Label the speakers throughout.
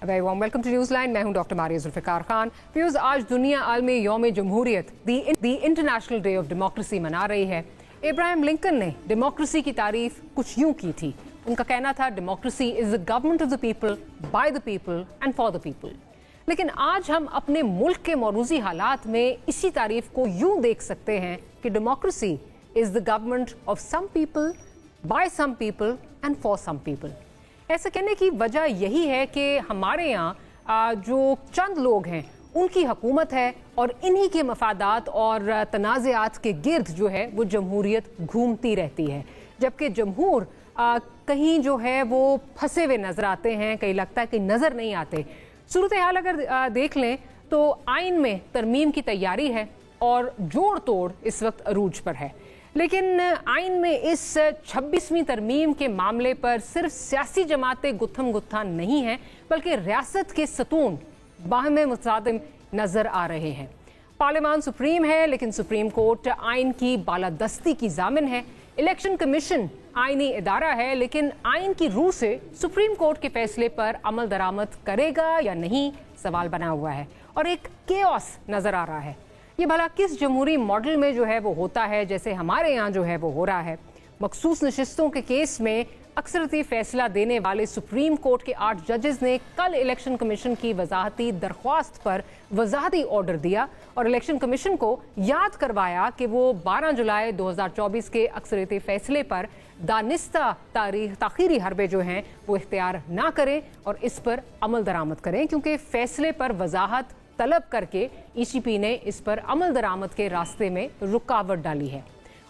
Speaker 1: Very warm welcome to news line. मैं हूं doctor Maria Zulfiqar Khan. Viewers, आज दुनिया आलमी यौम जमहूरियत the international day of democracy मना रही है। इब्राहिम लिंकन ने डेमोक्रेसी की तारीफ कुछ यूं की थी। उनका कहना था democracy is the government of the people, by the people and for the people. लेकिन आज हम अपने मुल्क के मौरूजी हालात में इसी तारीफ को यूं देख सकते हैं कि democracy is the government of some people, by some people and for some people. ऐसा कहने की वजह यही है कि हमारे यहाँ जो चंद लोग हैं उनकी हुकूमत है और इन्हीं के मफादात और तनाज़ात के गिर्द जो है वो जमहूरियत घूमती रहती है। जबकि जमहूर कहीं जो है वो फंसे हुए नज़र आते हैं, कहीं लगता है कि नज़र नहीं आते। सूरत हाल अगर देख लें तो आइन में तरमीम की तैयारी है और जोड़ तोड़ इस वक्त अरूज पर है। लेकिन आइन में इस 26वीं तरमीम के मामले पर सिर्फ सियासी जमातें गुत्थम गुत्था नहीं हैं, बल्कि रियासत के सतून बाहमे मुतसादिम नज़र आ रहे हैं। पार्लियामान सुप्रीम है, लेकिन सुप्रीम कोर्ट आइन की बालादस्ती की जामिन है। इलेक्शन कमीशन आइनी इदारा है, लेकिन आइन की रूह से सुप्रीम कोर्ट के फैसले पर अमल दरामद करेगा या नहीं, सवाल बना हुआ है और एक केओस नज़र आ रहा है। ये भला किस जमहूरी मॉडल में जो है वो होता है जैसे हमारे यहाँ जो है वो हो रहा है। मखसूस नशिस्तों के केस में अक्सरती फैसला देने वाले सुप्रीम कोर्ट के 8 जजेस ने कल इलेक्शन कमीशन की वजाहती दरख्वास्त पर वजाहती ऑर्डर दिया और इलेक्शन कमीशन को याद करवाया कि वो 12 जुलाई 2024 के अक्सरती फैसले पर दानिस्ता ताखीरी हरबे जो हैं वो इख्तियार ना करें और इस पर अमल दरामद करें, क्योंकि फैसले पर वजाहत तलब करके ईसीपी ने इस पर अमल दरामद के रास्ते में रुकावट डाली है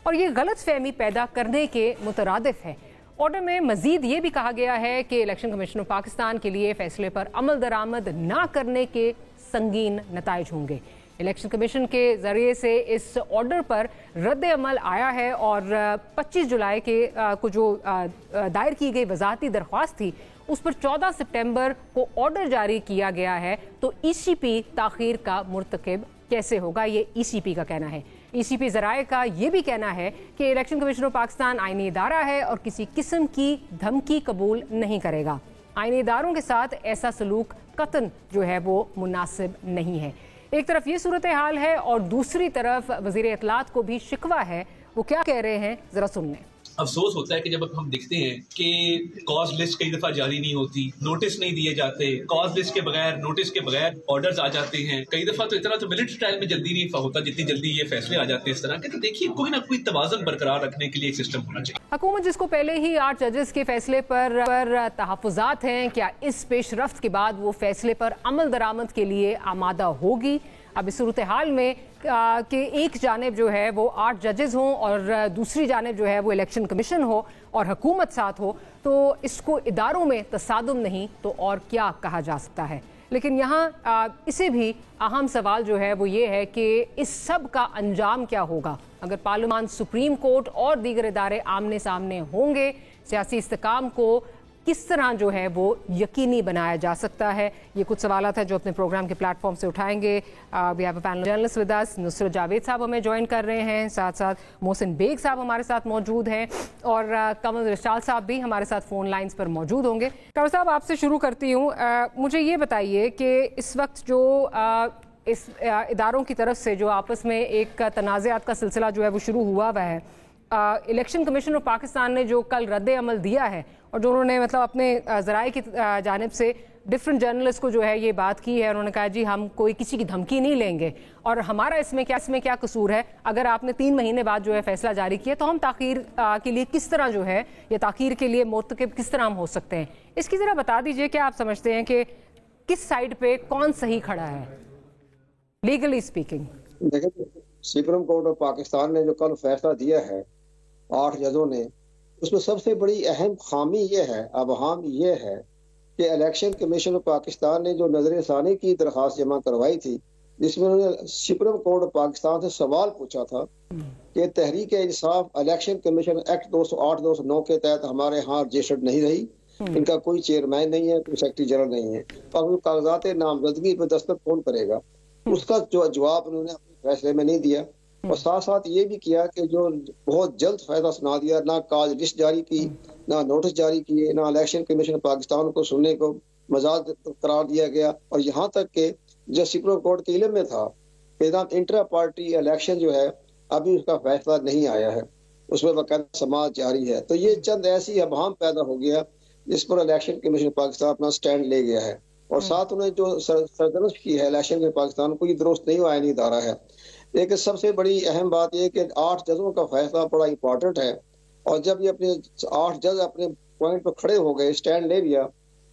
Speaker 1: और ये गलत फहमी पैदा करने के मुतरादिफ है। ऑर्डर में मजीद ये भी कहा गया है कि इलेक्शन कमीशन ऑफ पाकिस्तान के लिए फैसले पर अमल दरामद ना करने के संगीन नताइज होंगे। इलेक्शन कमीशन के जरिए से इस ऑर्डर पर रद्द अमल आया है और 25 जुलाई के को जो दायर की गई वजाहती दरख्वास्त थी उस पर 14 सितंबर को ऑर्डर जारी किया गया है। तो ईसीपी ताखीर का मुर्तकिब कैसे होगा, ये ईसीपी का कहना है। ईसीपी ज़राए का ये भी कहना है कि इलेक्शन कमीशन ऑफ पाकिस्तान आईनी इदारा है और किसी किस्म की धमकी कबूल नहीं करेगा। आईनी इदारों के साथ ऐसा सलूक कतन जो है वो मुनासिब नहीं है। एक तरफ ये सूरत हाल है और दूसरी तरफ वज़ीर इत्तलात को भी शिकवा है। वो क्या कह रहे हैं ज़रा सुन लें।
Speaker 2: अफसोस होता है कि जब हम देखते हैं कि कॉज लिस्ट कई दफा जारी नहीं होती, नोटिस नहीं दिए जाते, कॉज लिस्ट के बगैर, नोटिस के बगैर ऑर्डर्स आ जाते हैं। कई दफा तो इतना तो मिलिट्री ट्रायल में जल्दी नहीं होता जितनी जल्दी ये फैसले आ जाते हैं इस तरह के। तो देखिए, कोई ना कोई तवाज़ुन बरकरार रखने के लिए एक सिस्टम होना चाहिए।
Speaker 1: हुकूमत जिसको पहले ही 8 जजेस के फैसले पर तहफ़्फ़ुज़ात हैं, क्या इस पेशरफ्त के बाद वो फैसले पर अमल दरामद के लिए आमादा होगी? अब इस सूरत हाल में कि एक जानिब जो है वो 8 जजेस हों और दूसरी जानिब जो है वो इलेक्शन कमीशन हो और हुकूमत साथ हो, तो इसको इदारों में तसादुम नहीं तो और क्या कहा जा सकता है। लेकिन यहाँ इसे भी अहम सवाल जो है वो ये है कि इस सब का अंजाम क्या होगा अगर पार्लियामान, सुप्रीम कोर्ट और दीगर इदारे आमने सामने होंगे। सियासी इस्तेकाम को किस तरह जो है वो यकीनी बनाया जा सकता है, ये कुछ सवालात हैं जो अपने प्रोग्राम के प्लेटफॉर्म से उठाएंगे। We have a panel journalist with us. Nusrat Javed साहब हमें ज्वाइन कर रहे हैं, साथ साथ मोहसिन बेग साहब हमारे साथ मौजूद हैं और कमल रिशाल साहब भी हमारे साथ फ़ोन लाइन्स पर मौजूद होंगे। कमल साहब, आपसे शुरू करती हूँ। मुझे ये बताइए कि इस वक्त जो इस इदारों की तरफ से जो आपस में एक तनाज़ात का सिलसिला जो है वो शुरू हुआ हुआ है, इलेक्शन कमीशन ऑफ पाकिस्तान ने जो कल रद्द अमल दिया है और जो उन्होंने मतलब अपने ज़राए की जानिब से डिफरेंट जर्नलिस्ट को जो है ये बात की है, उन्होंने कहा जी हम कोई किसी की धमकी नहीं लेंगे और हमारा इसमें क्या कसूर है। अगर आपने 3 महीने बाद जो है फैसला जारी किया तो हम ताख़ीर के लिए किस तरह जो है या ताख़ीर के लिए मुर्तकिब किस तरह हम हो सकते हैं, इसकी ज़रा बता दीजिए। क्या आप समझते हैं कि किस साइड पे कौन सही खड़ा है लीगली स्पीकिंग?
Speaker 3: देखिए, सुप्रीम कोर्ट ऑफ पाकिस्तान ने जो कल फैसला दिया है 8 जजों ने, उसमें सबसे बड़ी अहम खामी ये है, अबहाम ये है कि इलेक्शन कमीशन ऑफ पाकिस्तान ने जो नजर सानी की दरख्वास्त जमा करवाई थी, जिसमें उन्होंने सुप्रीम कोर्ट ऑफ पाकिस्तान से सवाल पूछा था कि Tehreek Insaf election commission act 208-209 के तहत हमारे यहाँ रजिस्टर्ड नहीं रही, इनका कोई चेयरमैन नहीं है, कोई सेक्रेटरी जनरल नहीं है, तो अब कागजात नामजदगी पर दस्तखत कौन करेगा? उसका जो जवाब उन्होंने अपने फैसले में नहीं दिया और साथ साथ ये भी किया कि जो बहुत जल्द फैसला सुना दिया, ना काज लिस्ट जारी की, ना नोटिस जारी किए, ना इलेक्शन कमीशन पाकिस्तान को सुनने को مجاز قرار دیا گیا، اور یہاں تک کہ جو سپریم کورٹ کے علم میں تھا کہ انٹرا پارٹی الیکشن جو ہے ابھی اس کا فیصلہ نہیں آیا ہے، اس میں باقاعدہ سماعت جاری ہے. تو یہ چند ایسی ابہام پیدا ہو گیا جس پر الیکشن کمیشن پاکستان اپنا سٹینڈ لے گیا ہے، اور ساتھ انہیں جو سرزنش کی ہے الیکشن کے پاکستان کو، یہ درست نہیں آئینی ادارہ ہے. لیکن سب سے بڑی اہم بات یہ کہ 8 ججوں کا فیصلہ بڑا امپورٹنٹ ہے، اور جب یہ اپنے 8 جج اپنے پوائنٹ پہ کھڑے ہو گئے، سٹینڈ لے لیا،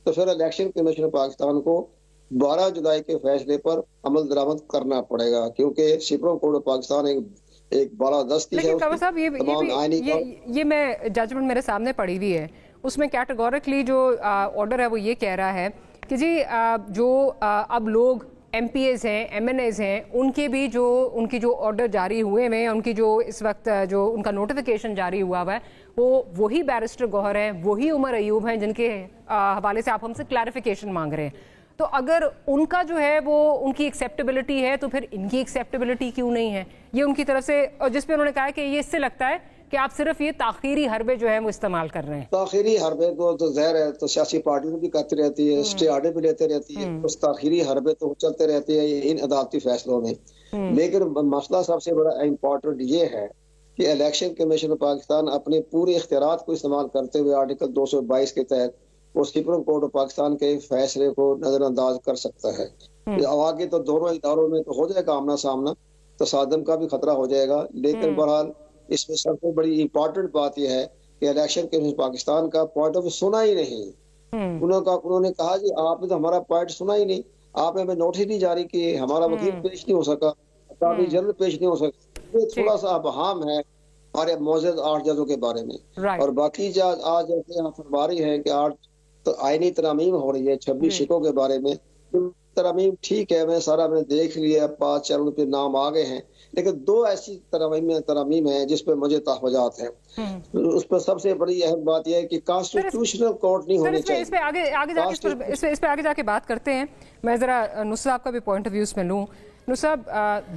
Speaker 3: تو پھر الیکشن کمیشن پاکستان کو 12 جولائی کے فیصلے پر عمل درآمد کرنا پڑے گا، کیونکہ سپریم کورٹ آف پاکستان ایک بالادستی ہے.
Speaker 1: لیکن کنور صاحب یہ میں ججمنٹ میرے سامنے پڑی ہوئی ہے، اس میں کیٹیگورکلی جو آرڈر ہے وہ یہ کہہ رہا ہے کہ جی جو اب لوگ ایم پی ایز ہیں، ایم این ایز ہیں، ان کے بھی جو ان کی جو آرڈر جاری ہوئے ہیں، ان کی جو اس وقت جو ان کا نوٹیفیکیشن جاری ہوا ہے وہ وہی بیرسٹر گوہر ہیں، وہی عمر ایوب ہیں جن کے حوالے سے آپ ہم سے کلیریفیکیشن مانگ رہے ہیں. تو اگر ان کا جو ہے وہ ان کی ایکسیپٹیبلٹی ہے تو پھر ان کی ایکسیپٹیبلٹی کیوں نہیں ہے؟ یہ ان کی طرف سے، اور جس پہ انہوں نے کہا ہے کہ یہ اس سے لگتا ہے کہ آپ صرف یہ تاخیری حربے جو ہے وہ استعمال کر رہے ہیں.
Speaker 3: تاخیری حربے تو ظاہر ہے تو سیاسی پارٹیوں بھی کرتی رہتی ہے، اسٹے آرڈر بھی لیتے رہتی ہے، اس تاخیری حربے تو چلتے رہتے ہیں ان عدالتی فیصلوں میں. لیکن مسئلہ سب سے بڑا امپورٹنٹ یہ ہے کہ الیکشن کمیشن پاکستان اپنے پورے اختیارات کو استعمال کرتے ہوئے آرٹیکل 222 کے تحت وہ سپریم کورٹ آف پاکستان کے فیصلے کو نظر انداز کر سکتا ہے. آگے تو دونوں اداروں میں تو ہو جائے گا آمنا سامنا، تصادم کا بھی خطرہ ہو جائے گا. لیکن بہرحال اس میں سب سے بڑی امپورٹنٹ بات یہ ہے کہ الیکشن کمیشن پاکستان کا پوائنٹ آف ویو سنا ہی نہیں. انہوں نے کہا جی آپ نے تو ہمارا پوائنٹ سنا ہی نہیں، آپ نے ہمیں نوٹس نہیں جاری کیے، ہمارا وکیل پیش نہیں ہو سکا، اٹارنی جنرل پیش نہیں ہو سکا. یہ تھوڑا سا ابہام ہے ہمارے معزز 8 ججوں کے بارے میں. اور باقی جج آج جیسے آپ فرما رہی ہیں کہ 8 آئینی ترامیم ہو رہی ہے 26 شکوں کے بارے میں، ترامیم ٹھیک ہے، میں سارا میں دیکھ لیا، 5 چینل پہ نام آ گئے ہیں، لیکن 2 ایسی ترامیم ہیں جس پہ مجھے تحفظات ہیں. اس پہ سب سے بڑی اہم بات یہ ہے کہ کانسٹیٹیوشنل کورٹ نہیں ہونی چاہیے.
Speaker 1: اس پہ آگے جا کے بات کرتے ہیں. میں ذرا نصر صاحب کا بھی پوائنٹ آف ویو اس میں لوں. نصر صاحب،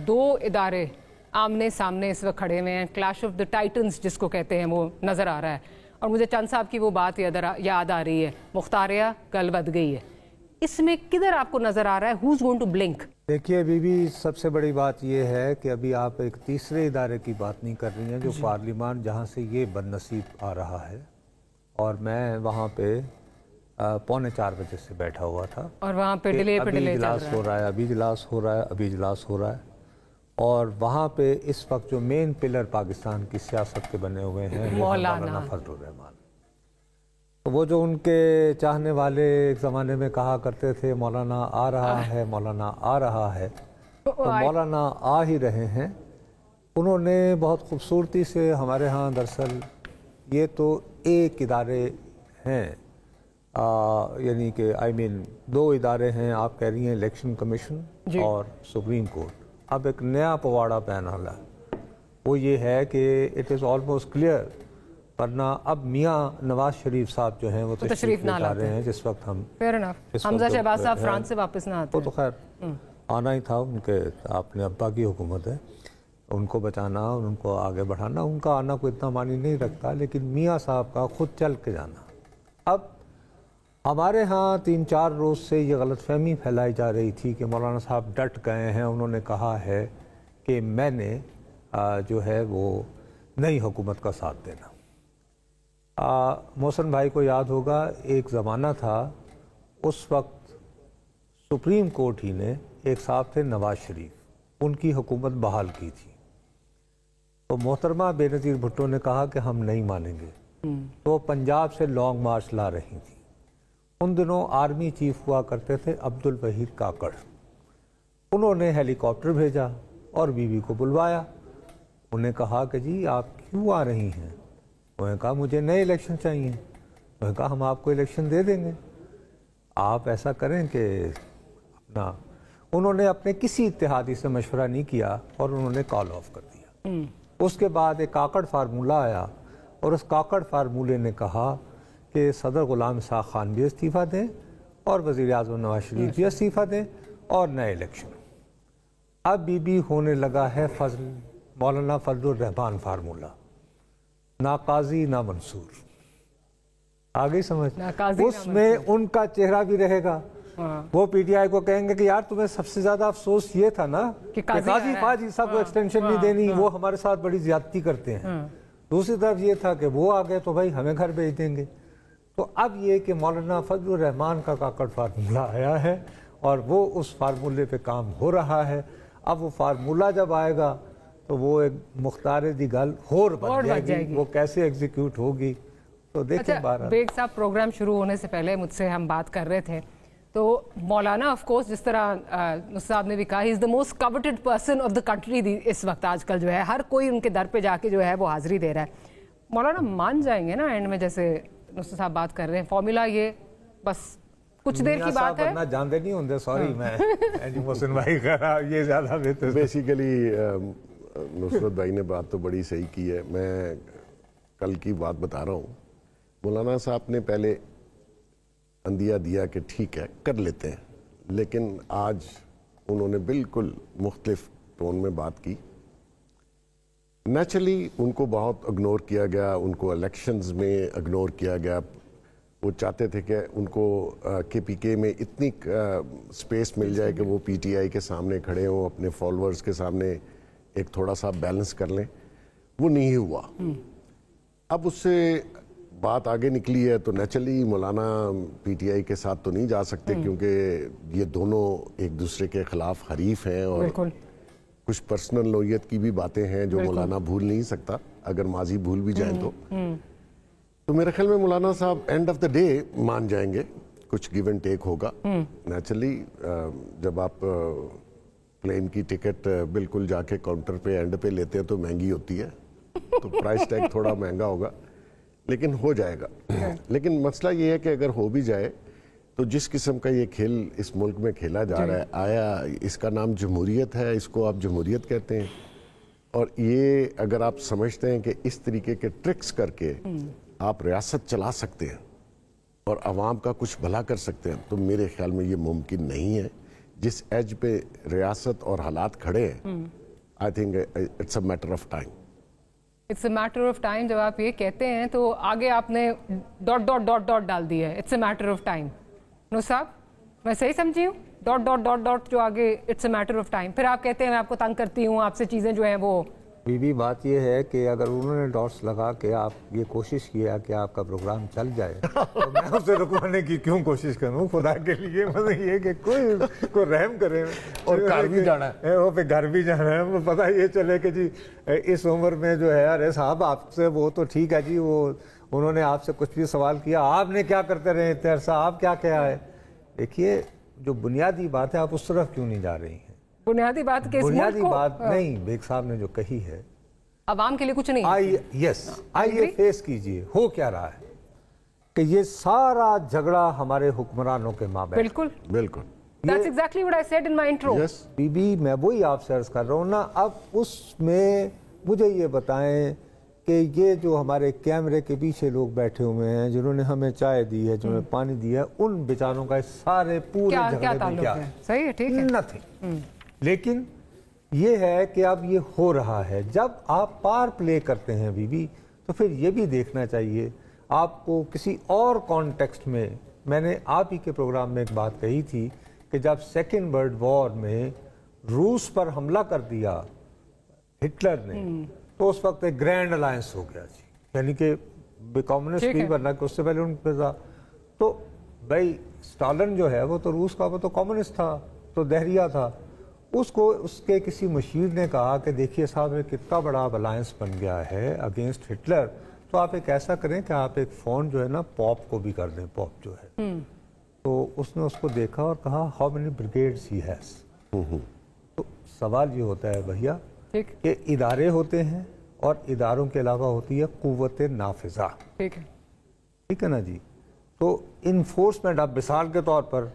Speaker 1: 2 ادارے آمنے سامنے اس وقت کھڑے ہوئے ہیں، کلیش آف دا ٹائٹنز جس کو کہتے ہیں وہ نظر آ رہا ہے، اور مجھے چند صاحب کی وہ بات یاد آ رہی ہے، مختاریہ کل بد گئی ہے. اس میں کدھر آپ کو نظر آ رہا ہے who's going to blink؟
Speaker 4: دیکھیے ابھی بھی سب سے بڑی بات یہ ہے کہ ابھی آپ ایک تیسرے ادارے کی بات نہیں کر رہی ہیں جو پارلیمان جہاں سے یہ بد نصیب آ رہا ہے، اور میں وہاں پہ 3:45 بجے سے بیٹھا ہوا تھا،
Speaker 1: اور وہاں پہ ڈیلے
Speaker 4: اجلاس ہو رہا ہے، ابھی اجلاس ہو رہا ہے، ابھی اجلاس ہو رہا ہے. اور وہاں پہ اس وقت جو مین پلر پاکستان کی سیاست کے بنے ہوئے ہیں مولانا فضل الرحمان. وہ جو ان کے چاہنے والے ایک زمانے میں کہا کرتے تھے مولانا آ رہا ہے، مولانا آ رہا ہے، تو مولانا آ ہی رہے ہیں. انہوں نے بہت خوبصورتی سے ہمارے ہاں دراصل یہ تو ایک ادارے ہیں، یعنی کہ دو ادارے ہیں. آپ کہہ رہی ہیں الیکشن کمیشن اور سپریم کورٹ. اب ایک نیا پواڑا پہن ہے، وہ یہ ہے کہ اٹ از آلموسٹ کلیئر، ورنہ اب میاں نواز شریف صاحب جو ہیں وہ تشریف نہ لا رہے ہیں جس وقت ہم
Speaker 1: حمزہ شہباز صاحب فرانس سے واپس نہ آتے.
Speaker 4: وہ تو خیر آنا ہی تھا، ان کے اپنے ابا کی حکومت ہے، ان کو بچانا اور ان کو آگے بڑھانا، ان کا آنا کوئی اتنا معنی نہیں رکھتا، لیکن میاں صاحب کا خود چل کے جانا. اب ہمارے ہاں 3-4 روز سے یہ غلط فہمی پھیلائی جا رہی تھی کہ مولانا صاحب ڈٹ گئے ہیں، انہوں نے کہا ہے کہ میں نے جو ہے وہ نئی حکومت کا ساتھ دینا. محسن بھائی کو یاد ہوگا ایک زمانہ تھا، اس وقت سپریم کورٹ ہی نے ایک صاحب تھے نواز شریف، ان کی حکومت بحال کی تھی، تو محترمہ بے نظیر بھٹو نے کہا کہ ہم نہیں مانیں گے، تو پنجاب سے لانگ مارچ لا رہی تھی. ان دنوں آرمی چیف ہوا کرتے تھے عبد الوحید کاکڑ. انہوں نے ہیلی کاپٹر بھیجا اور بیوی کو بلوایا. انہیں کہا کہ جی آپ کیوں آ رہی ہیں؟ انہوں نے کہا مجھے نئے الیکشن چاہیے. انہوں نے کہا ہم آپ کو الیکشن دے دیں گے، آپ ایسا کریں کہ اپنا. انہوں نے اپنے کسی اتحادی سے مشورہ نہیں کیا اور انہوں نے کال آف کر دیا. اس کے بعد ایک کاکڑ فارمولہ آیا اور اس کاکڑ فارمولے نے کہا کہ صدر غلام اسحاق خان بھی استعفیٰ دیں اور وزیر اعظم نواز شریف بھی استعفیٰ دیں اور نئے الیکشن. اب بھی ہونے لگا ہے مولانا فضل الرحمان فارمولہ، نہ قاضی نہ منصور. आगे समझ, उसमें उनका चेहरा भी रहेगा। वो पीटीआई को कहेंगे कि यार तुम्हें सबसे ज्यादा अफसोस ये था ना कि काजी फाजी साहब को एक्सटेंशन नहीं देनी, वो हमारे साथ बड़ी ज्यादती करते हैं। दूसरी तरफ ये था कि वो आ गए तो भाई हमें घर भेज देंगे। तो अब ये कि मौलाना फजलुर रहमान का काकड़ फार्मूला आया है और वो उस फार्मूले पे काम हो रहा है। अब वो फार्मूला जब आएगा तो वो एक मुख्तार दी गल होर बन जाएगी, वो कैसे एग्जीक्यूट होगी तो देखें।
Speaker 1: अच्छा, बेग साहब, प्रोग्राम शुरू होने से पहले मुझसे हम बात कर रहे थे तो मौलाना ऑफ कोर्स जिस तरह साहब ने भी कहा, he is the most coveted person of the country इस वक्त, आजकल जो है हर कोई उनके दर पे जाके जो है वो हाजिरी दे रहा है। मौलाना मान जाएंगे ना एंड में, जैसे नुस्रत साहब बात कर रहे हैं, फॉर्मूला ये बस कुछ देर की बात है।
Speaker 4: जानते नहीं होंगे, सॉरी मैं मोहसिन भाई करा ये ज्यादा बेहतर।
Speaker 5: बेसिकली नुसरत भाई ने बात तो बड़ी सही की है। मैं कल की बात बता रहा हूँ। मौलाना साहब ने पहले अंदिया दिया कि ठीक है कर लेते हैं, लेकिन आज उन्होंने बिल्कुल मुख्तलिफ टोन में बात की। नेचुरली उनको बहुत इग्नोर किया गया, उनको इलेक्शंस में इग्नोर किया गया। वो चाहते थे कि उनको केपीके में इतनी स्पेस मिल जाए कि वो पीटीआई के सामने खड़े हों, अपने फॉलोअर्स के सामने एक थोड़ा सा बैलेंस कर लें। वो नहीं हुआ। अब उससे बात आगे निकली है तो नेचुरली मौलाना पीटीआई के साथ तो नहीं जा सकते, क्योंकि ये दोनों एक दूसरे के खिलाफ हरीफ हैं और कुछ पर्सनल नौयत की भी बातें हैं जो मौलाना भूल नहीं सकता, अगर माजी भूल भी जाए तो मेरे ख्याल में मौलाना साहब एंड ऑफ द डे मान जाएंगे, कुछ गिव एंड टेक होगा। नेचुरली जब आप प्लेन की टिकट बिल्कुल जाके काउंटर पे एंड पे लेते हैं तो महंगी होती है, तो प्राइस टैग थोड़ा महंगा होगा, लेकिन हो जाएगा। लेकिन मसला ये है कि अगर हो भी जाए तो जिस किस्म का ये खेल इस मुल्क में खेला जा रहा है, आया इसका नाम जमहूरियत है, इसको आप जमहूरियत कहते हैं, और ये अगर आप समझते हैं कि इस तरीके के ट्रिक्स करके आप रियासत चला सकते हैं और आवाम का कुछ भला कर सकते हैं, तो मेरे ख्याल में ये मुमकिन नहीं है। जिस एज पे रियासत और हालात खड़े हैं, I think it's a matter of time.
Speaker 1: It's a matter of time जब आप ये कहते हैं तो आगे आपने डॉट डॉट डॉट डॉट डाल दिया है, it's a matter of time. नो साहब, मैं सही समझी हूँ? डॉट डॉट डॉट डॉट जो आगे it's a matter of time, फिर आप कहते हैं मैं आपको तंग करती हूँ, आपसे चीज़ें जो हैं वो।
Speaker 4: बीबी बात ये है कि अगर उन्होंने डॉट्स लगा के आप ये कोशिश किया कि आपका प्रोग्राम चल जाए तो मैं उसे रुकवाने की क्यों कोशिश करूं, खुदा के लिए। मतलब ये कि कोई रहम करे और घर भी जाना है, वो पे घर भी जाना है। पता ये चले कि जी इस उम्र में जो है, अरे साहब आपसे वो तो ठीक है जी, वो उन्होंने आपसे कुछ भी सवाल किया, आपने क्या करते रहे इतने अरसा, आप क्या क्या है। देखिए जो बुनियादी बात है आप उस तरफ क्यों नहीं जा रही हैं?
Speaker 1: बुनियादी बात के
Speaker 4: बुनियादी बात नहीं, बेग साहब ने जो कही है
Speaker 1: अवाम के लिए कुछ नहीं।
Speaker 4: आइए फेस कीजिए हो क्या रहा है कि ये सारा झगड़ा हमारे हुक्मरानों के माँ
Speaker 1: बिल्कुल
Speaker 5: बिल्कुल
Speaker 1: That's exactly what I said in my intro.
Speaker 5: Yes.
Speaker 4: बीबी मैं वही आपसे अर्ज कर रहा हूँ ना। अब उसमें मुझे ये बताएं कि ये जो हमारे कैमरे के पीछे लोग बैठे हुए हैं, जिन्होंने हमें चाय दी है, जिन्होंने पानी दिया है, उन बेचारों का सारे पूरे
Speaker 1: क्या ताल्लुक है? सही है, ठीक है,
Speaker 4: नथिंग। लेकिन ये है कि अब ये हो रहा है। जब आप पार प्ले करते हैं बीबी, तो फिर ये भी देखना चाहिए आपको किसी और कॉन्टेक्स्ट में। मैंने आप ही के प्रोग्राम में एक बात कही थी कि जब सेकेंड वर्ल्ड वॉर में रूस पर हमला कर दिया हिटलर ने, तो उस वक्त एक ग्रैंड अलायंस हो गया जी, यानी कि कम्युनिस्ट भी बनना कि उससे पहले उन पर था। तो भाई स्टालिन जो है वो तो रूस का, वो तो कम्युनिस्ट था, तो दहरिया था। उसको उसके किसी मशीर ने कहा कि देखिए साहब ये कितना बड़ा अलायंस बन गया है अगेंस्ट हिटलर, तो आप एक ऐसा करें कि आप एक फ़ोन जो है ना पॉप को भी कर दें, पॉप जो है। तो उसने उसको देखा और कहा how many brigades he has. तो सवाल ये होता है भैया कि इदारे होते हैं और इदारों के अलावा होती है कुव्वत नाफिजा। ठीक है ना जी। तो इन्फोर्समेंट, आप मिसाल के तौर पर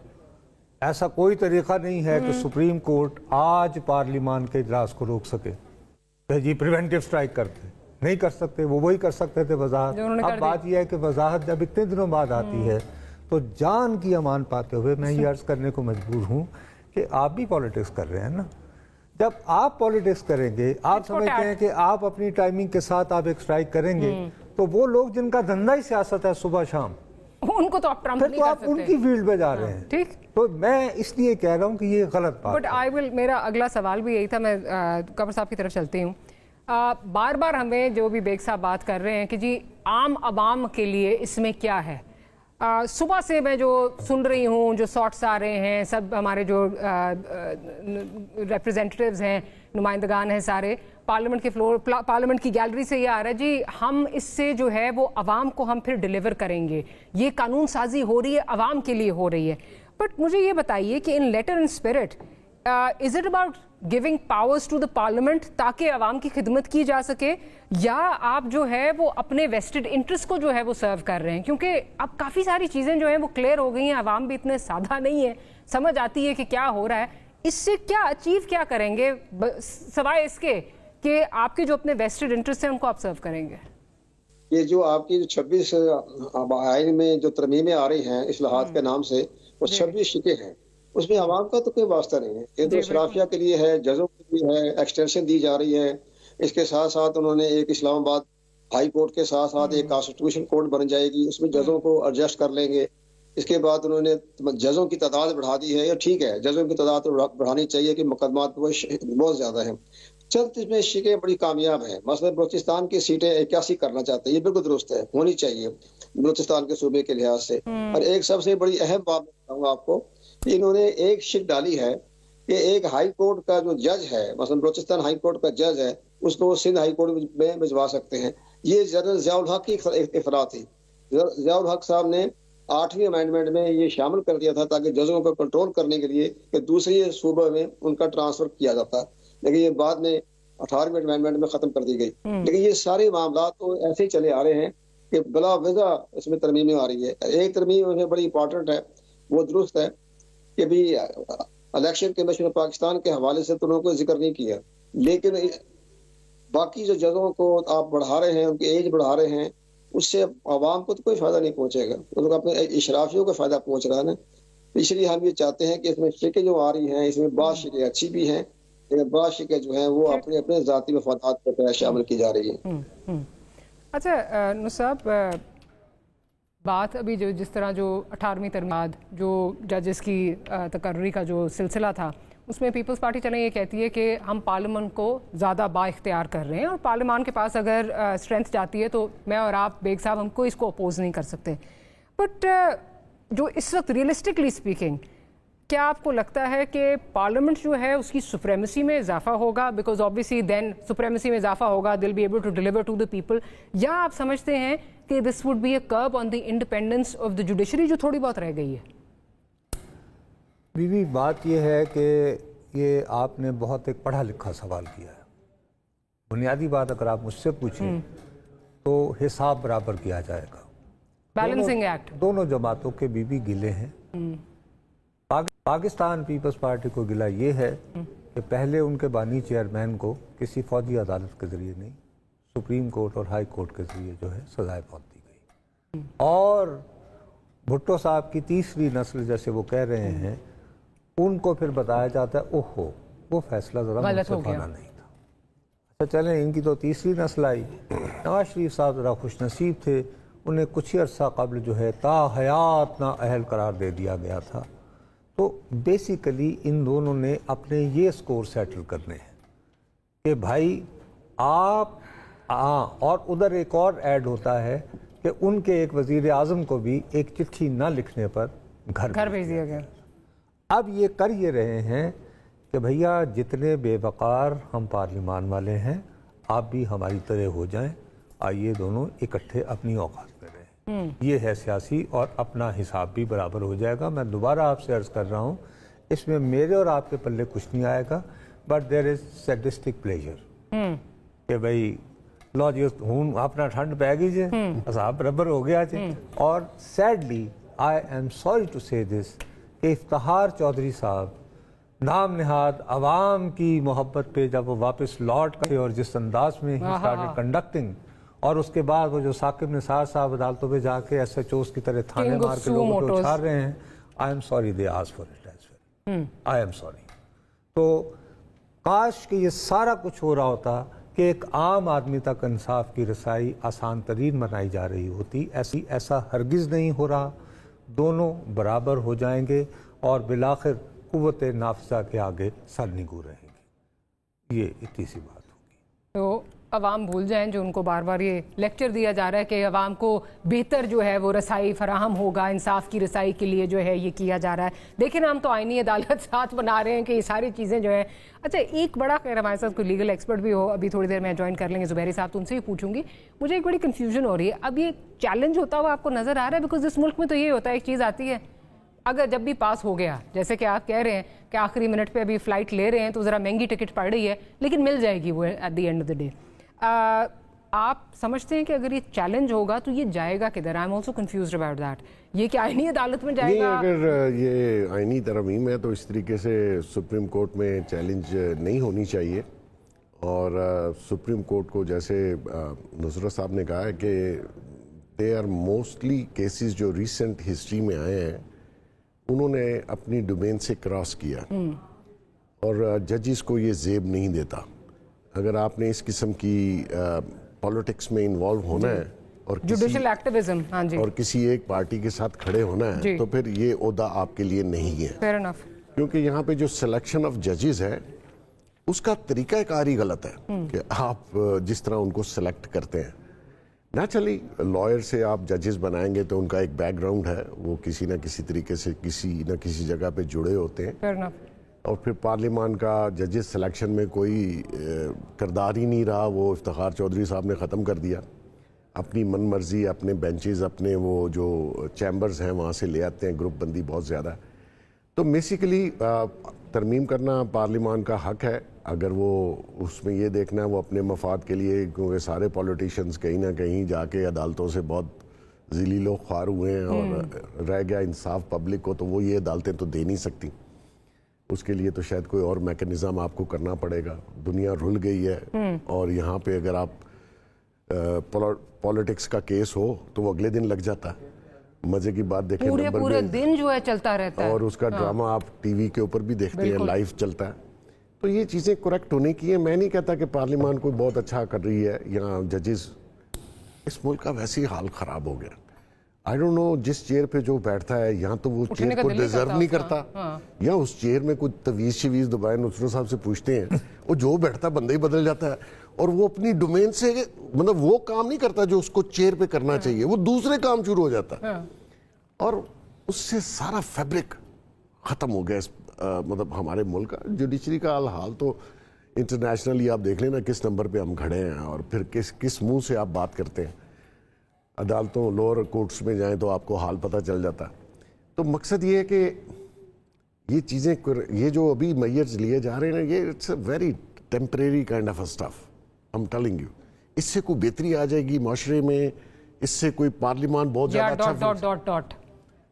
Speaker 4: ऐसा कोई तरीका नहीं है कि सुप्रीम कोर्ट आज पार्लियामान के इजलास को रोक सके जी, प्रिवेंटिव स्ट्राइक करते नहीं कर सकते, वो वही कर सकते थे वजाहत। अब बात यह है कि वजाहत जब इतने दिनों बाद आती है तो जान की अमान पाते हुए मैं ये अर्ज करने को मजबूर हूँ कि आप भी पॉलिटिक्स कर रहे हैं ना। जब आप पॉलिटिक्स करेंगे, आप समझते हैं कि आप अपनी टाइमिंग के साथ आप एक स्ट्राइक करेंगे, तो वो लोग जिनका धंधा ही सियासत है सुबह शाम,
Speaker 1: उनको तो आप ट्रम्प नहीं कर सकते,
Speaker 4: उनकी फील्ड में जा रहे हैं।
Speaker 1: ठीक,
Speaker 4: तो मैं इसलिए कह रहा हूँ कि ये गलत बात
Speaker 1: बट आई विल, मेरा अगला सवाल भी यही था, मैं कमर साहब की तरफ चलती हूँ। बार बार हमें जो भी बेग साहब बात कर रहे हैं कि जी आम आवाम के लिए इसमें क्या है, सुबह से मैं जो सुन रही हूँ, जो शॉट्स आ रहे हैं, सब हमारे जो रिप्रेजेंटेटिव्स हैं, नुमाइंदगान हैं सारे, पार्लियामेंट के फ्लोर, पार्लियामेंट की गैलरी से ये आ रहा है जी हम इससे जो है वो अवाम को हम फिर डिलीवर करेंगे, ये कानून साजी हो रही है, अवाम के लिए हो रही है। बट मुझे ये बताइए कि in letter and spirit is it about giving powers to the parliament ताकि अवाम की खिदमत की जा सके, या आप जो है वो अपने वेस्टेड इंटरेस्ट को जो है वो सर्व कर रहे हैं? क्योंकि अब काफ़ी सारी चीज़ें जो हैं वो क्लियर हो गई हैं, अवाम भी इतने सादा नहीं है, समझ आती है कि क्या हो रहा है, इससे क्या अचीव क्या करेंगे सवाए इसके कि आपके जो अपने वेस्टेड इंटरेस्ट हैं उनको आप सर्व करेंगे?
Speaker 3: ये जो आपकी जो 26 आइन में जो तरमीमें आ रही हैं इस्लाहात के नाम से, वो 26 शिके हैं, उसमें आवाम का तो कोई वास्ता नहीं है। ये तो शराफिया के लिए है, जजों के लिए है, एक्सटेंशन दी जा रही है। इसके साथ साथ उन्होंने एक इस्लामाबाद हाई कोर्ट के साथ साथ एक कॉन्स्टिट्यूशन कोर्ट बन जाएगी, उसमें जजों को एडजस्ट कर लेंगे। इसके बाद उन्होंने जजों की तादाद बढ़ा दी है, ये ठीक है, जजों की तादाद तो बढ़ानी चाहिए कि मुकदमात बहुत ज्यादा है। चंद इसमें शिके बड़ी कामयाब हैं, मसलन बलूचिस्तान की सीटें 81 करना चाहते हैं, ये बिल्कुल दुरुस्त है, होनी चाहिए बलूचिस्तान के सूबे के लिहाज से। और एक सबसे बड़ी अहम बात बताऊंगा आपको, इन्होंने एक शिक डाली है कि एक हाई कोर्ट का जो जज है, मतलब बलूचिस्तान हाई कोर्ट का जज है, उसको वो सिंध हाई कोर्ट में भिजवा सकते हैं। ये जनरल ज़ियाउल हक की इफराद थी। ज़ियाउल हक साहब ने 8वीं अमेंडमेंट में ये शामिल कर दिया था ताकि जजों को कंट्रोल करने के लिए कि दूसरे सूबे में उनका ट्रांसफर किया जाता, लेकिन ये बाद में 18वीं अमेंडमेंट में खत्म कर दी गई। लेकिन ये सारे मामला तो ऐसे ही चले आ रहे हैं कि बला वजह इसमें तरमीमें आ रही है। एक तरमीम बड़ी इंपॉर्टेंट है, वो दुरुस्त है कि भी इलेक्शन कमीशन पाकिस्तान के हवाले से तो उन्होंने कोई जिक्र नहीं किया, लेकिन बाकी जो जजों को आप बढ़ा रहे हैं, उनकी एज बढ़ा रहे हैं, उससे आवाम को तो कोई फायदा नहीं पहुंचेगा, उनको अपने इशराफियों को फायदा पहुंच रहा है ना। इसलिए हम ये चाहते हैं कि इसमें शिकें जो आ रही हैं, इसमें बात शिकें अच्छी भी हैं, लेकिन बात शिकें जो हैं वो अपने अपने ज़ाती मफादात के तहत शामिल की जा रही है।
Speaker 1: अच्छा नुसाब, बात अभी जो जिस तरह जो 18वीं तरमीम जो जजेस की तकर्री का जो सिलसिला था, उसमें पीपल्स पार्टी चलें ये कहती है कि हम पार्लियामेंट को ज़्यादा बाइख्तियार कर रहे हैं और पार्लियामान के पास अगर स्ट्रेंथ जाती है तो मैं और आप बेग साहब हमको इसको अपोज नहीं कर सकते। बट जो इस वक्त रियलिस्टिकली स्पीकिंग, क्या आपको लगता है कि पार्लियामेंट जो है उसकी सुप्रेमेसी में इजाफा होगा? बिकॉज ऑब्वियसली देन सुप्रेमेसी में इजाफा होगा, they will be able to deliver to the people, या आप समझते हैं कि this would be a curb on the independence of the judiciary जो थोड़ी बहुत रह गई है?
Speaker 4: बीवी, बात यह है कि ये आपने बहुत एक पढ़ा लिखा सवाल किया है। बुनियादी बात अगर आप मुझसे पूछें तो हिसाब बराबर किया जाएगा।
Speaker 1: बैलेंसिंग एक्ट
Speaker 4: दोनों जमातों के बीवी गिले हैं। पाकिस्तान पीपल्स पार्टी को गिला ये है कि पहले उनके बानी चेयरमैन को किसी फौजी अदालत के जरिए नहीं, सुप्रीम कोर्ट और हाई कोर्ट के जरिए जो है सजाएं मौत दी गई, और भुट्टो साहब की तीसरी नस्ल जैसे वो कह रहे हैं, उनको फिर बताया जाता है ओहो वो फैसला ज़रा मुनसिफाना नहीं था। अच्छा चलें, इनकी तो तीसरी नस्ल आई। नवाज शरीफ साहब ज़रा खुशनसीब थे, उन्हें कुछ ही अर्सा कबल जो है ताहयात ना अहल करार दे दिया गया था। तो बेसिकली इन दोनों ने अपने ये स्कोर सेटल करने हैं कि भाई आप और उधर एक और ऐड होता है कि उनके एक वज़ीर आज़म को भी एक चिट्ठी ना लिखने पर घर
Speaker 1: भेज दिया गया।
Speaker 4: अब ये कर ये रहे हैं कि भैया जितने बेवकार हम पार्लियामान वाले हैं आप भी हमारी तरह हो जाएं, आइए दोनों इकट्ठे अपनी औकात में रहें। ये है सियासी, और अपना हिसाब भी बराबर हो जाएगा। मैं दोबारा आपसे अर्ज़ कर रहा हूँ, इसमें मेरे और आपके पल्ले कुछ नहीं आएगा, but there is sadistic pleasure कि भाई लो जी हूँ अपना ठंड पै गई जे, हिसाब बराबर हो गया जे। और sadly I am sorry to say this कि इफ्तिखार चौधरी साहब नाम निहाद अवाम की मोहब्बत पे जब वो वापस लौट गए और जिस अंदाज में ही स्टार्टेड कंडक्टिंग, और उसके बाद वो जो साकिब निसार साहब अदालतों पे जाके SHOs की तरह थाने मार के लोगों को उछाल रहे हैं, I am sorry they asked for it as well, I am sorry. तो काश कि ये सारा कुछ हो रहा होता کہ ایک عام آدمی تک انصاف کی رسائی آسان ترین بنائی جا رہی ہوتی، ایسا ہرگز نہیں ہو رہا. دونوں برابر ہو جائیں گے اور بالآخر قوت نافذہ کے آگے سرنگو رہیں گے. یہ اتنی سی بات ہوگی.
Speaker 1: تو عوام بھول جائیں جو ان کو بار بار یہ لیکچر دیا جا رہا ہے کہ عوام کو بہتر جو ہے وہ رسائی فراہم ہوگا، انصاف کی رسائی کے لیے جو ہے یہ کیا جا رہا ہے. دیکھیں ہم تو آئینی عدالت ساتھ بنا رہے ہیں کہ یہ ساری چیزیں جو ہیں. اچھا ایک بڑا خیر ہمارے ساتھ کوئی لیگل ایکسپرٹ بھی ہو ابھی تھوڑی دیر میں جوائن کر لیں گے زبیری صاحب، تو ان سے بھی پوچھوں گی. مجھے ایک بڑی کنفیوژن ہو رہی ہے، اب یہ چیلنج ہوتا ہوا آپ کو نظر آ رہا ہے؟ بیکاز اس ملک میں تو یہ ہوتا ہے، ایک چیز آتی ہے اگر جب بھی پاس ہو گیا، جیسے کہ آپ کہہ رہے ہیں کہ آخری منٹ پہ ابھی فلائٹ لے رہے ہیں تو ذرا مہنگی ٹکٹ پڑ رہی ہے لیکن مل جائے گی وہ at the end of the day. آپ سمجھتے ہیں کہ اگر یہ چیلنج ہوگا تو یہ جائے گا کدھر؟ I am also confused about that. یہ کہ آئینی عدالت میں جائے گا؟
Speaker 5: اگر یہ آئینی ترمیم ہے تو اس طریقے سے سپریم کورٹ میں چیلنج نہیں ہونی چاہیے. اور سپریم کورٹ کو جیسے نصرت صاحب نے کہا ہے کہ دے آر موسٹلی کیسز جو ریسنٹ ہسٹری میں آئے ہیں انہوں نے اپنی ڈومین سے کراس کیا اور ججز کو یہ زیب نہیں دیتا. اگر آپ نے اس قسم کی پالیٹکس میں انوالو ہونا ہے اور
Speaker 1: جوڈیشل ایکٹیویزم
Speaker 5: اور کسی ایک پارٹی کے ساتھ کھڑے ہونا ہے تو پھر یہ عہدہ آپ کے لیے نہیں ہے.
Speaker 1: Fair enough.
Speaker 5: کیونکہ یہاں پہ جو سلیکشن آف ججز ہے اس کا طریقہ کار ہی غلط ہے کہ آپ جس طرح ان کو سلیکٹ کرتے ہیں. نیچرلی لائر سے آپ ججز بنائیں گے تو ان کا ایک بیک گراؤنڈ ہے، وہ کسی نہ کسی طریقے سے کسی نہ کسی جگہ پہ جڑے ہوتے ہیں.
Speaker 1: Fair enough.
Speaker 5: اور پھر پارلیمان کا ججز سلیکشن میں کوئی کردار ہی نہیں رہا، وہ افتخار چودھری صاحب نے ختم کر دیا. اپنی من مرضی اپنے بینچز اپنے وہ جو چیمبرز ہیں وہاں سے لے آتے ہیں، گروپ بندی بہت زیادہ ہے. تو بیسیکلی ترمیم کرنا پارلیمان کا حق ہے. اگر وہ اس میں یہ دیکھنا ہے وہ اپنے مفاد کے لیے، کیونکہ سارے پولیٹیشینز کہیں نہ کہیں جا کے عدالتوں سے بہت ذلیل و خوار ہوئے ہیں اور رہ گیا انصاف پبلک کو، تو وہ یہ عدالتیں تو دے نہیں سکتی. اس کے لیے تو شاید کوئی اور میکنزم آپ کو کرنا پڑے گا. دنیا رل گئی ہے اور یہاں پہ اگر آپ پولیٹکس کا کیس ہو تو وہ اگلے دن لگ جاتا ہے. مزے کی بات دیکھیں
Speaker 1: پورے دن جو ہے چلتا رہتا ہے
Speaker 5: اور اس کا ڈرامہ آپ ٹی وی کے اوپر بھی دیکھتے ہیں، لائیو چلتا ہے. تو یہ چیزیں کریکٹ ہونے کی ہیں. میں نہیں کہتا کہ پارلیمان کوئی بہت اچھا کر رہی ہے. یہاں ججز، اس ملک کا ویسے ہی حال خراب ہو گیا. آئی ڈونٹ نو جس چیئر پہ جو بیٹھتا ہے یہاں تو وہ چیئر کو ڈیزرو نہیں کرتا، یا اس چیئر میں کوئی تویز شویز دبائے. نصرت صاحب سے پوچھتے ہیں وہ جو بیٹھتا ہے بندہ ہی بدل جاتا ہے اور وہ اپنی ڈومین سے مطلب وہ کام نہیں کرتا جو اس کو چیئر پہ کرنا چاہیے، وہ دوسرے کام شروع ہو جاتا ہے اور اس سے سارا فیبرک ختم ہو گیا. مطلب ہمارے ملک کا جوڈیشری کا حال تو انٹرنیشنلی آپ دیکھ لیں نا کس نمبر پہ ہم کھڑے ہیں اور پھر کس منہ سے آپ بات کرتے ہیں. عدالتوں لوور کورٹس میں جائیں تو آپ کو حال پتہ چل جاتا. تو مقصد یہ ہے کہ یہ چیزیں یہ جو ابھی میئرز لیے جا رہے ہیں یہ it's a very temporary kind of stuff. I am telling you اس سے کوئی بہتری آ جائے گی معاشرے میں، اس سے کوئی پارلیمان بہت زیادہ اچھا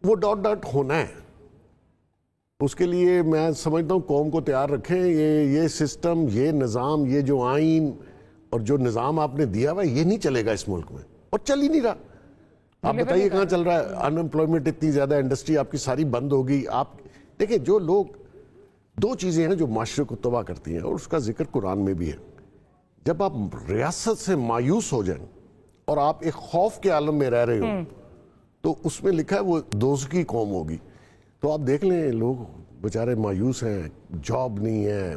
Speaker 5: وہ ڈاٹ ہونا ہے. اس کے لیے میں سمجھتا ہوں قوم کو تیار رکھیں. یہ سسٹم، یہ نظام، یہ جو آئین اور جو نظام آپ نے دیا ہوا یہ نہیں چلے گا اس ملک میں اور چل ہی نہیں رہا. آپ بتائیے کہاں چل رہا ہے؟ ان امپلائمنٹ اتنی زیادہ، انڈسٹری آپ کی ساری بند ہوگی. آپ دیکھیں جو لوگ، دو چیزیں ہیں جو معاشرے کو تباہ کرتی ہیں اور اس کا ذکر قرآن میں بھی ہے. جب آپ ریاست سے مایوس ہو جائیں اور آپ ایک خوف کے عالم میں رہ رہے ہو تو اس میں لکھا ہے وہ دوزخی قوم ہوگی. تو آپ دیکھ لیں لوگ بیچارے مایوس ہیں، جاب نہیں ہے،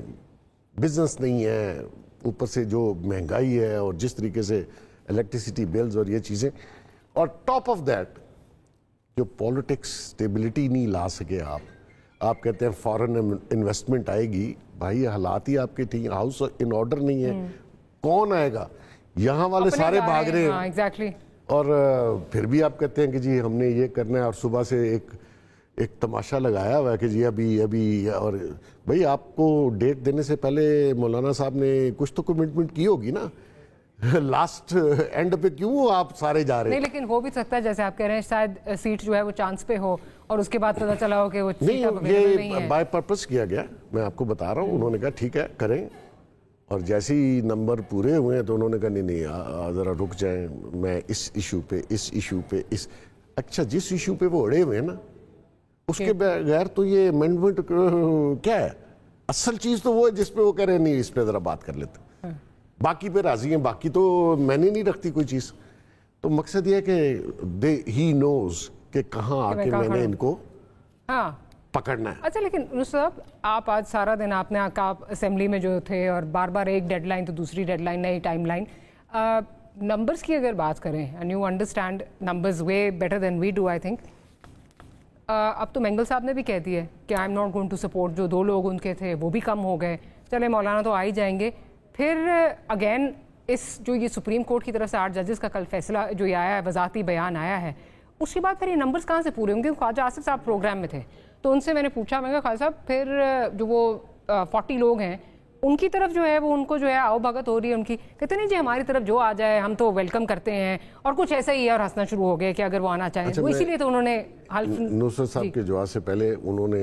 Speaker 5: بزنس نہیں ہے، اوپر سے جو مہنگائی ہے اور جس طریقے سے الیکٹریسٹی بلز اور یہ چیزیں، اور ٹاپ آف دیٹ جو پولیٹکس سٹیبلٹی نہیں لا سکے. آپ کہتے ہیں فارن انویسٹمنٹ آئے گی. بھائی حالات ہی آپ کے ٹھیک، ہاؤس ان آرڈر نہیں ہے. کون آئے گا؟ یہاں والے سارے بھاگ رہے ہیں اور پھر بھی آپ کہتے ہیں کہ جی ہم نے یہ کرنا ہے اور صبح سے ایک تماشا لگایا ہوا ہے کہ جی ابھی اور بھائی آپ کو ڈیٹ دینے سے پہلے مولانا صاحب نے کچھ تو کمٹمنٹ کی ہوگی نا. لاسٹ اینڈ پہ کیوں آپ سارے جا رہے ہیں؟
Speaker 1: نہیں لیکن ہو بھی سکتا ہے جیسے آپ کہہ رہے ہیں شاید سیٹ جو ہے وہ چانس پہ ہو اور اس کے بعد پتہ چلا ہو کہ وہ
Speaker 5: نہیں، یہ بائی پرپس کیا گیا. میں آپ کو بتا رہا ہوں انہوں نے کہا ٹھیک ہے کریں اور جیسے ہی نمبر پورے ہوئے ہیں تو انہوں نے کہا نہیں ذرا رک جائیں، میں اس ایشو پہ اچھا جس ایشو پہ وہ اڑے ہوئے ہیں نا اس کے بغیر تو یہ امینڈمنٹ کیا ہے؟ اصل چیز تو وہ ہے جس پہ وہ کہہ رہے ہیں نہیں اس پہ ذرا بات کر لیتے. باقی پہ راضی ہیں, باقی تو میں نے نہیں رکھتی کوئی چیز. تو مقصد یہ ہے کہ ہی نوز کہ کہاں آ کے میں نے ان کو پکڑنا ہے.
Speaker 1: اچھا لیکن نصرت صاحب, آپ آج سارا دن آپ نے آپ اسمبلی میں جو تھے اور بار بار ایک ڈیڈ لائن تو دوسری ڈیڈ لائن, نئی ٹائم لائن, نمبرز کی اگر بات کریں, and you understand numbers way better than we do I think, اب تو مینگل صاحب نے بھی کہہ دیا ہے کہ I am not going to support, جو 2 لوگ ان کے تھے وہ بھی کم ہو گئے, چلے مولانا تو آ ہی جائیں گے. پھر اگین اس جو یہ سپریم کورٹ کی طرف سے 8 ججز کا کل فیصلہ جو یہ آیا ہے, وضاحتی بیان آیا ہے, اس کے بعد پھر یہ نمبرز کہاں سے پورے ہوں گے؟ خواجہ آصف صاحب پروگرام میں تھے تو ان سے میں نے پوچھا, میں نے کہا خواجہ صاحب پھر جو وہ 40 لوگ ہیں ان کی طرف جو ہے وہ ان کو جو ہے آؤ بھگت ہو رہی ہے ان کی, کہتے نہیں جی ہماری طرف جو آ جائے ہم تو ویلکم کرتے ہیں, اور کچھ ایسا ہی ہے اور ہنسنا شروع ہو گئے کہ اگر وہ آنا چاہیں. وہ اسی لیے تو انہوں نے
Speaker 5: نصرت صاحب کے جواب سے پہلے انہوں نے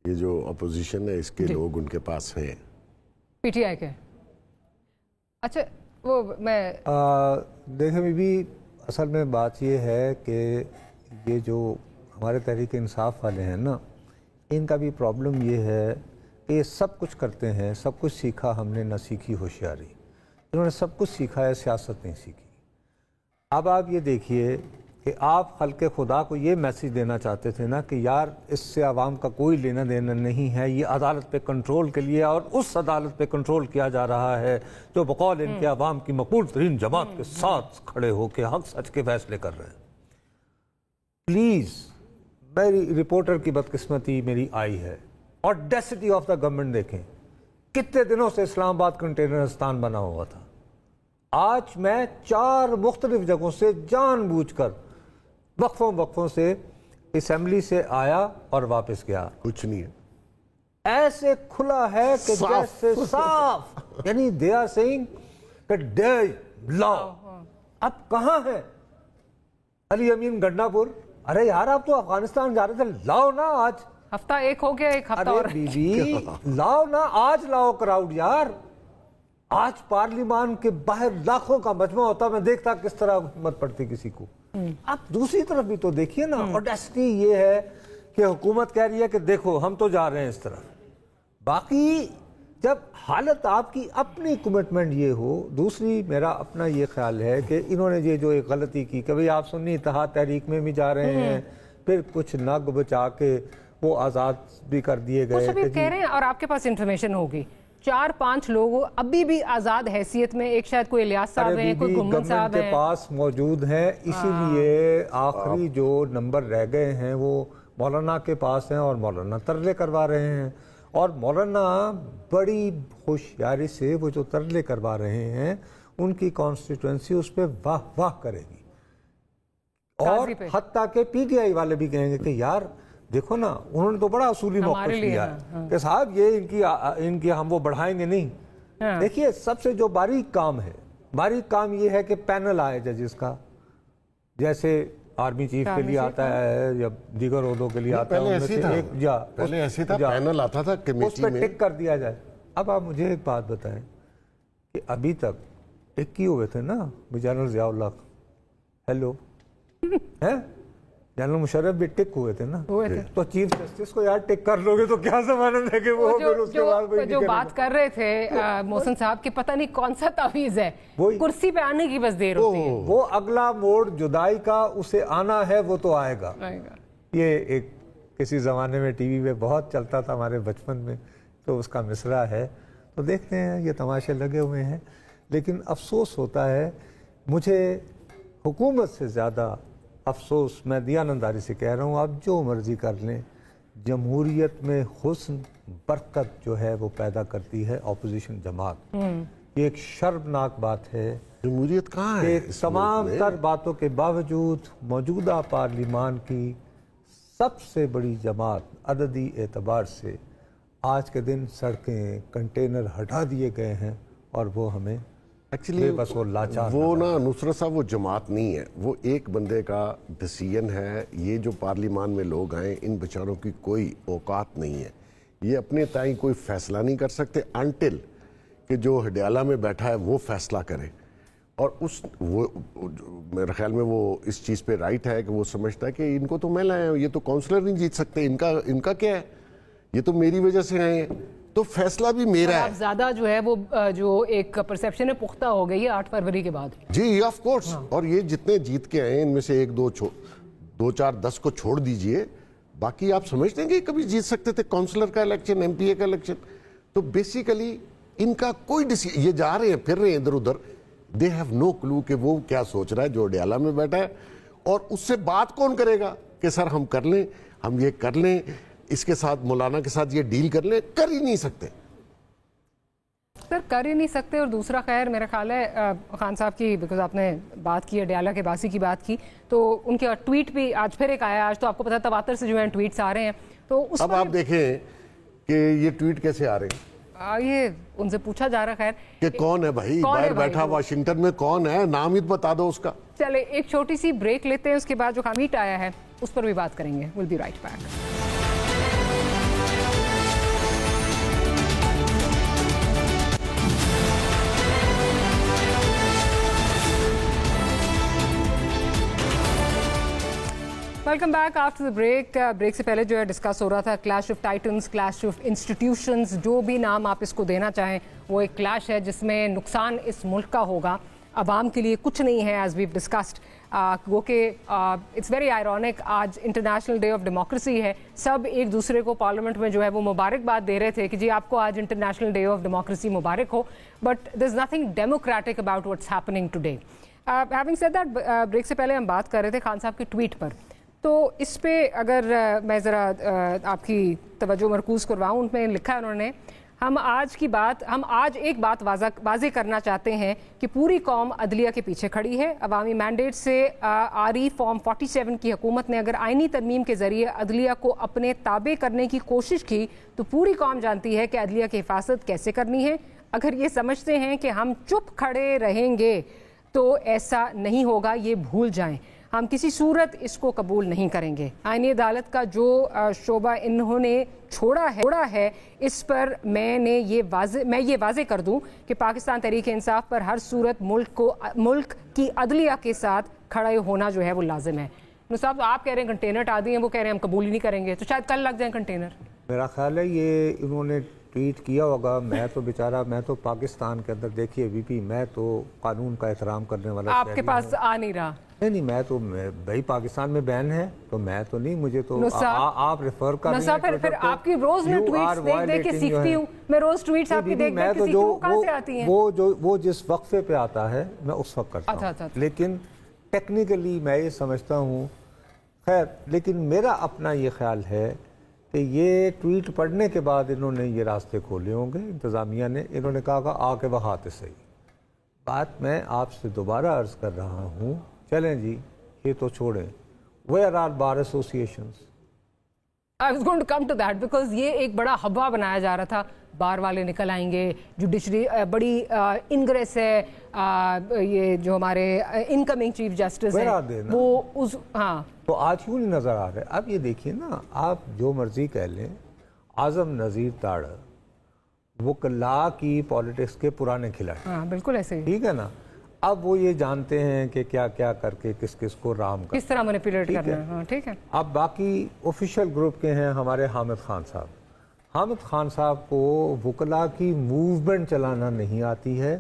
Speaker 5: یہ جو اپوزیشن ہے اس کے لوگ ان کے پاس ہیں,
Speaker 1: پی ٹی آئی کے. اچھا وہ میں
Speaker 4: دیکھیں بی بی, اصل میں بات یہ ہے کہ یہ جو ہمارے تحریک انصاف والے ہیں نا, ان کا بھی پرابلم یہ ہے کہ یہ سب کچھ کرتے ہیں, سب کچھ سیکھا ہم نے, نہ سیکھی ہوشیاری. انہوں نے سب کچھ سیکھا ہے, سیاست نہیں سیکھی. اب آپ یہ دیکھیے کہ آپ خلق خدا کو یہ میسیج دینا چاہتے تھے نا کہ یار اس سے عوام کا کوئی لینا دینا نہیں ہے, یہ عدالت پہ کنٹرول کے لیے, اور اس عدالت پہ کنٹرول کیا جا رہا ہے جو بقول ان کے عوام کی مقبول ترین جماعت کے ساتھ کھڑے ہو کے حق سچ کے فیصلے کر رہے ہیں. پلیز, میری رپورٹر کی بدقسمتی میری آئی ہے, آڈیسٹی آف دا گورنمنٹ دیکھیں, کتنے دنوں سے اسلام آباد کنٹینرستان بنا ہوا تھا. آج میں 4 مختلف جگہوں سے جان بوجھ کر وقفوں سے اسمبلی سے آیا اور واپس گیا.
Speaker 5: کچھ نہیں ہے,
Speaker 4: ایسے کھلا ہے کہ جیسے صاف, یعنی they are saying کہ دے لاؤ. اب کہاں ہے علی امین گنڈا پور؟ ارے یار آپ تو افغانستان جا رہے تھے, لاؤ نا آج,
Speaker 1: ہفتہ ایک ہو گیا, ایک ہفتہ اور.
Speaker 4: بی بی لاؤ نا آج, لاؤ کراؤڈ یار. آج پارلیمان کے باہر لاکھوں کا مجمع ہوتا, میں دیکھتا کس طرح حکومت پڑتی کسی کو. اب دوسری طرف بھی تو دیکھیے نا, آڈیسٹی یہ ہے کہ حکومت کہہ رہی ہے کہ دیکھو ہم تو جا رہے ہیں اس طرح. باقی جب حالت آپ کی اپنی کمٹمنٹ یہ ہو. دوسری میرا اپنا یہ خیال ہے کہ انہوں نے یہ جو ایک غلطی کی کہ بھئی آپ سنی اتحاد تحریک میں بھی جا رہے ہیں, پھر کچھ نگ بچا کے وہ آزاد بھی کر دیے گئے.
Speaker 1: وہ سبھی کہہ رہے ہیں, اور آپ کے پاس انفارمیشن ہوگی 4-5 لوگ ابھی بھی آزاد حیثیت میں, ایک شاید کوئی الیاس صاحب ہیں, کوئی گمن صاحب ہیں,
Speaker 4: کے پاس موجود ہیں. اسی لیے آخری جو نمبر رہ گئے ہیں وہ مولانا کے پاس ہیں, اور مولانا ترلے کروا رہے ہیں. اور مولانا بڑی ہوشیاری سے وہ جو ترلے کروا رہے ہیں, ان کی کانسٹیٹوئنسی اس پہ واہ واہ کرے گی. اور حتیٰ کہ پی ٹی آئی والے بھی کہیں گے کہ یار دیکھو نا, انہوں نے تو بڑا اصولی موقف لیا ہے کہ صاحب یہ ان کی ہم وہ بڑھائیں گے نہیں. دیکھیے سب سے جو باریک کام ہے, باریک کام یہ ہے کہ پینل آئے ججز کا, جیسے آرمی چیف کے لیے آتا ہے یا دیگر عہدوں کے لیے آتا ہے.
Speaker 5: پہلے ایسے تھا, پینل آتا تھا کمیٹی میں,
Speaker 4: اس پہ ٹک کر دیا جائے. اب آپ مجھے ایک بات بتائیں کہ ابھی تک ٹک کیے ہوئے تھے نا جنرل ضیاء اللہ, ہیلو ہیں, جنرل مشرف بھی ٹک ہوئے تھے نا, تو چیف جسٹس کو یار ٹک کر لو گے تو کیا ضمانت ہے کہ وہ پھر اس کے بعد
Speaker 1: جو بات کر رہے تھے محسن صاحب کہ پتہ نہیں کون سا تعویذ ہے, کرسی پہ آنے کی بس دیر ہوتی ہے.
Speaker 4: وہ اگلا موڑ جدائی کا اسے آنا ہے, وہ تو آئے گا. یہ ایک کسی زمانے میں ٹی وی پہ بہت چلتا تھا ہمارے بچپن میں, تو اس کا مصرع ہے. تو دیکھتے ہیں یہ تماشے لگے ہوئے ہیں. لیکن افسوس ہوتا ہے مجھے, حکومت سے زیادہ افسوس میں دیانتداری سے کہہ رہا ہوں, آپ جو مرضی کر لیں, جمہوریت میں حسن برکت جو ہے وہ پیدا کرتی ہے اپوزیشن جماعت. یہ ایک شرمناک بات ہے.
Speaker 5: جمہوریت کہاں ہے؟
Speaker 4: تمام تر باتوں کے باوجود موجودہ پارلیمان کی سب سے بڑی جماعت عددی اعتبار سے آج کے دن سڑکیں, کنٹینر ہٹا دیے گئے ہیں, اور وہ ہمیں
Speaker 5: ایکچولی وہ نا نصرت صاحب وہ جماعت نہیں ہے, وہ ایک بندے کا ڈیسیژن ہے. یہ جو پارلیمان میں لوگ آئیں, ان بیچاروں کی کوئی اوقات نہیں ہے, یہ اپنے تائیں کوئی فیصلہ نہیں کر سکتے انٹل کہ جو ہڈیالہ میں بیٹھا ہے وہ فیصلہ کرے. اور وہ میرے خیال میں وہ اس چیز پہ رائٹ ہے کہ وہ سمجھتا ہے کہ ان کو تو میں لایا ہوں, یہ تو کونسلر نہیں جیت سکتے, ان کا کیا ہے, یہ تو میری وجہ سے آئے ہیں. तो फैसला भी मेरा है।
Speaker 1: ज्यादा जो है वो जो एक परसेप्शन है पुख्ता हो गई है 8 फरवरी के बाद।
Speaker 5: जी ऑफ कोर्स। और ये जितने जीत के आए इनमें से 1 2 4 10 को छोड़ दीजिए, बाकी आप समझते हैं कि कभी जीत सकते थे काउंसलर का इलेक्शन, एमपीए का इलेक्शन। तो बेसिकली इनका कोई डिसीजन, ये जा रहे हैं फिर रहे हैं इधर उधर, दे हैव नो क्लू कि वो क्या सोच रहा है जो अडयाला में बैठा है। और उससे बात कौन करेगा कि सर हम कर लें, हम ये कर लें, इसके साथ मौलाना के साथ ये डील कर लें, कर ही नहीं सकते
Speaker 1: सर, कर ही नहीं सकते। और दूसरा खैर मेरा ख्याल है खान साहब की, बिकॉज आपने बात की अडयाला के बासी की बात की, तो उनके ट्वीट भी आज फिर एक आया। आज तो आपको पता तवातर से जो है ट्वीट्स आ रहे हैं, तो उस
Speaker 5: अब आप देखें कि ये ट्वीट कैसे आ रहे हैं।
Speaker 1: ये उनसे पूछा जा रहा खैर
Speaker 5: कि कौन है भाई बाहर बैठा वाशिंगटन में, कौन है, नाम ही बता दो उसका।
Speaker 1: चले एक छोटी सी ब्रेक लेते हैं, उसके बाद जो ट्वीट आया है उस पर भी बात करेंगे। Will be right back. Welcome back after the break. Break से पहले जो है डिस्कस हो रहा था clash of titans, clash of institutions, जो भी नाम आप इसको देना चाहें, वो एक क्लैश है जिसमें नुकसान इस मुल्क का होगा, आवाम के लिए कुछ नहीं है, एज वी डिस्कस्ड। वो कि इट्स वेरी आयरॉनिक, आज इंटरनेशनल डे ऑफ डेमोक्रेसी है, सब एक दूसरे को पार्लियामेंट में जो है वो मुबारकबाद दे रहे थे कि जी आपको आज इंटरनेशनल डे ऑफ डेमोक्रेसी मुबारक हो, but there is nothing democratic about what's happening today. Having said that, break से पहले हम बात कर रहे थे खान साहब के ट्वीट पर, तो इस पे अगर मैं ज़रा आपकी तवज्जो मरकूज़ करवाऊँ, उनमें लिखा है उन्होंने, हम आज एक बात वाज़े करना चाहते हैं कि पूरी कौम अदलिया के पीछे खड़ी है। अवामी मैंडेट से आरी फॉर्म 47 की हुकूमत ने अगर आइनी तरमीम के ज़रिए अदलिया को अपने ताबे करने की कोशिश की तो पूरी कौम जानती है कि अदलिया की हिफाजत कैसे करनी है। अगर ये समझते हैं कि हम चुप खड़े रहेंगे तो ऐसा नहीं होगा, ये भूल जाएं। हम किसी सूरत इसको कबूल नहीं करेंगे। आईनी अदालत का जो शोबा इन्होंने छोड़ा है, इस पर मैं ये वाज़े कर दूं कि पाकिस्तान तहरीक इंसाफ पर हर सूरत मुल्क की अदलिया के साथ खड़े होना जो है वो लाजिम है। साहब आप कह रहे हैं कंटेनर हटा दिए, वो कह रहे हैं हम कबूल ही नहीं करेंगे, तो शायद कल लग जाए कंटेनर।
Speaker 4: मेरा ख्याल है ये इन्होंने ट्वीट किया होगा। मैं तो पाकिस्तान के अंदर, देखिए वीपी, मैं तो कानून का एहतराम करने वाला,
Speaker 1: आपके पास आ नहीं रहा।
Speaker 4: नहीं, मैं भाई पाकिस्तान में बैन है तो मैं तो नहीं, मुझे तो आप रेफर कर रहे हैं।
Speaker 1: फिर आपकी रोज मैं ट्वीट्स देख के सीखती हूँ, मैं रोज ट्वीट्स आपकी देख के सीखती हूँ, कहाँ से आती हैं?
Speaker 4: वो जिस वक्फे पे आता है मैं उस वक्त करता हूँ। अच्छा। लेकिन टेक्निकली मैं ये समझता हूँ, खैर, लेकिन मेरा अपना ये ख्याल है कि ये ट्वीट पढ़ने के बाद इन्होंने ये रास्ते खोले होंगे, इंतज़ामिया ने, इन्होंने कहा आके बहाते सही। बात मैं आपसे दोबारा अर्ज़ कर रहा हूँ, चलें जी ये तो छोड़ें, where are bar associations?
Speaker 1: I was going to come to that because ये एक बड़ा हवा बनाया जा रहा था, बार वाले निकल आएंगे, जुडिशरी बड़ी इनग्रेस है, ये जो हमारे इनकमिंग चीफ जस्टिस है वो उस, हाँ,
Speaker 4: तो आज क्यों नहीं नजर आ रहा है? अब ये देखिए ना, आप जो मर्जी कह लें, आजम नज़ीर ताड़ वकला की पॉलिटिक्स के पुराने खिलाड़ी,
Speaker 1: हाँ बिल्कुल ऐसे ही,
Speaker 4: ठीक है ना। अब वो ये जानते हैं कि क्या क्या करके किस किस को राम
Speaker 1: किस तरह मैनिपुलेट करना है, हाँ ठीक है।
Speaker 4: अब बाकी ऑफिशियल ग्रुप के हैं हमारे हामिद खान साहब को वकला की मूवमेंट चलाना नहीं आती है,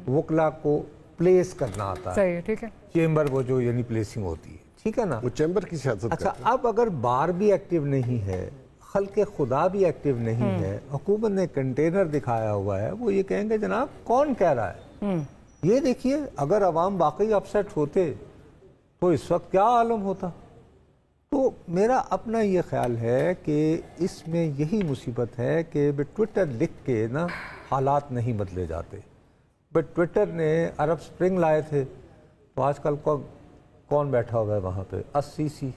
Speaker 4: वकला को प्लेस करना आता है,
Speaker 1: सही है, ठीक है।
Speaker 4: चेंबर वो जो यानी प्लेसिंग होती है, ठीक है ना,
Speaker 5: वो चैम्बर की सियासत।
Speaker 4: अच्छा, अब अगर बार भी एक्टिव नहीं है, खल्के खुदा भी एक्टिव नहीं है, हुकूमत ने कंटेनर दिखाया हुआ है, वो ये कहेंगे जनाब कौन कह रहा है? ये देखिए, अगर अवाम वाकई अपसेट होते तो इस वक्त क्या आलम होता। तो मेरा अपना ये ख्याल है कि इसमें यही मुसीबत है कि ट्विटर लिख के ना हालात नहीं बदले जाते। बट ट्विटर ने अरब स्प्रिंग लाए थे, तो आजकल कौन बैठा हुआ है वहाँ पे? अस्सीसी।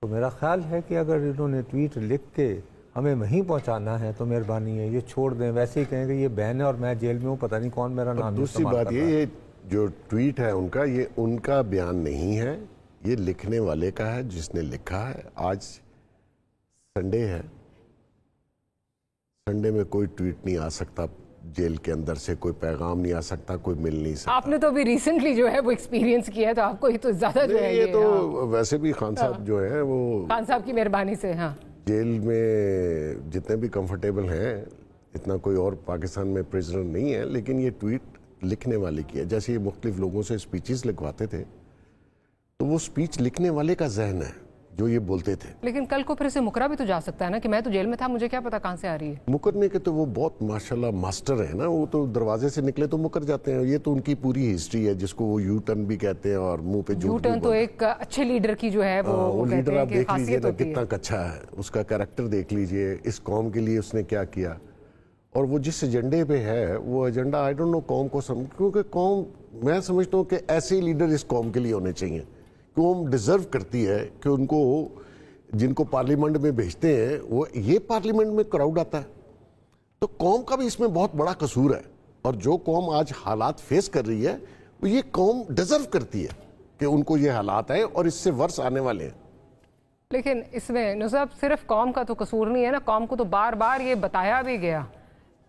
Speaker 4: तो मेरा ख्याल है कि अगर इन्होंने ट्वीट लिख के हमें वहीं पहुंचाना है तो मेहरबानी है ये छोड़ दें। वैसे ही कहेंगे ये बैन है और मैं जेल में हूँ, पता नहीं कौन मेरा नाम।
Speaker 5: दूसरी बात ये जो ट्वीट है उनका, ये उनका बयान नहीं है, ये लिखने वाले का है जिसने लिखा है। आज संडे है, संडे में कोई ट्वीट नहीं आ सकता, जेल के अंदर से कोई पैगाम नहीं आ सकता, कोई मिल नहीं सकता।
Speaker 1: आपने तो अभी रिसेंटली जो है वो एक्सपीरियंस किया है, तो आपको ही तो ज्यादा जो है
Speaker 5: ये तो वैसे भी खान साहब जो है वो,
Speaker 1: खान साहब की मेहरबानी से, हाँ,
Speaker 5: जेल में जितने भी कंफर्टेबल हैं اتنا کوئی اور پاکستان میں پریزنر نہیں ہے، لیکن یہ ٹویٹ لکھنے والے کی ہے. جیسے یہ مختلف لوگوں سے اسپیچز لکھواتے تھے تو وہ اسپیچ لکھنے والے کا ذہن ہے جو یہ بولتے تھے.
Speaker 1: لیکن کل کو پھر اسے مکرا بھی تو جا سکتا ہے نا کہ میں تو جیل میں تھا، مجھے کیا پتا کہاں سے آ رہی ہے.
Speaker 5: مکرنے کے تو وہ بہت ماشاءاللہ ماسٹر ہیں نا، وہ تو دروازے سے نکلے تو مکر جاتے ہیں. یہ تو ان کی پوری ہسٹری ہے جس کو وہ یو ٹرن بھی کہتے ہیں اور منہ پہ
Speaker 1: یو ٹرن تو ایک اچھے لیڈر کی جو ہے وہ
Speaker 5: لیڈر آپ دیکھ لیجئے نا
Speaker 1: ہوتی ہے.
Speaker 5: کتنا اچھا ہے، اس کا کریکٹر دیکھ لیجئے، اس قوم کے لیے اس نے کیا کیا، اور وہ جس ایجنڈے پہ ہے وہ ایجنڈا آئی ڈونٹ نو قوم کو کیونکہ قوم، میں سمجھتا ہوں کہ ایسے لیڈر اس قوم کے لیے ہونے چاہیے. قوم ڈیزرو کرتی ہے کہ ان کو، جن کو پارلیمنٹ میں بھیجتے ہیں، وہ یہ پارلیمنٹ میں کراؤڈ آتا ہے. تو قوم کا بھی اس میں بہت بڑا قصور ہے، اور جو قوم آج حالات فیس کر رہی ہے وہ یہ قوم ڈیزرو کرتی ہے کہ ان کو یہ حالات آئے اور اس سے ورس آنے والے ہیں.
Speaker 1: لیکن اس میں نصب صرف قوم کا تو قصور نہیں ہے نا، قوم کو تو بار بار یہ بتایا بھی گیا،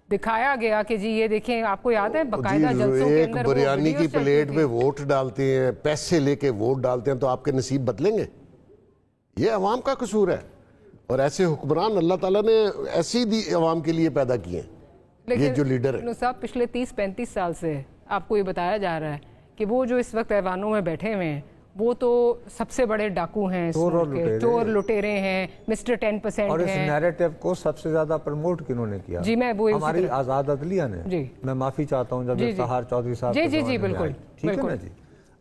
Speaker 1: دکھایا گیا کہ جی یہ دیکھیں، آپ کو یاد ہے باقاعدہ جلسوں کے اندر
Speaker 5: ایک بریانی کی پلیٹ پہ ووٹ ڈالتے ہیں، پیسے لے کے ووٹ ڈالتے ہیں، تو آپ کے نصیب بدلیں گے؟ یہ عوام کا قصور ہے، اور ایسے حکمران اللہ تعالیٰ نے ایسی دی عوام کے لیے پیدا کیے ہیں، یہ جو لیڈر ہے.
Speaker 1: صاحب پچھلے 30-35 سال سے آپ کو یہ بتایا جا رہا ہے کہ وہ جو اس وقت ایوانوں میں بیٹھے ہوئے ہیں وہ تو سب سے بڑے ڈاکو ہیں، چور لٹیرے ہیں، مسٹر 10%
Speaker 4: اور اس نیریٹو کو سب سے زیادہ پروموٹ کنہوں نے کیا؟
Speaker 1: جی میں وہ
Speaker 4: ہماری آزاد عدلیہ نے.
Speaker 1: جی
Speaker 4: میں معافی چاہتا ہوں جب سہار چودھری صاحب
Speaker 1: جی جی جی بالکل
Speaker 4: ٹھیک ہے نا جی.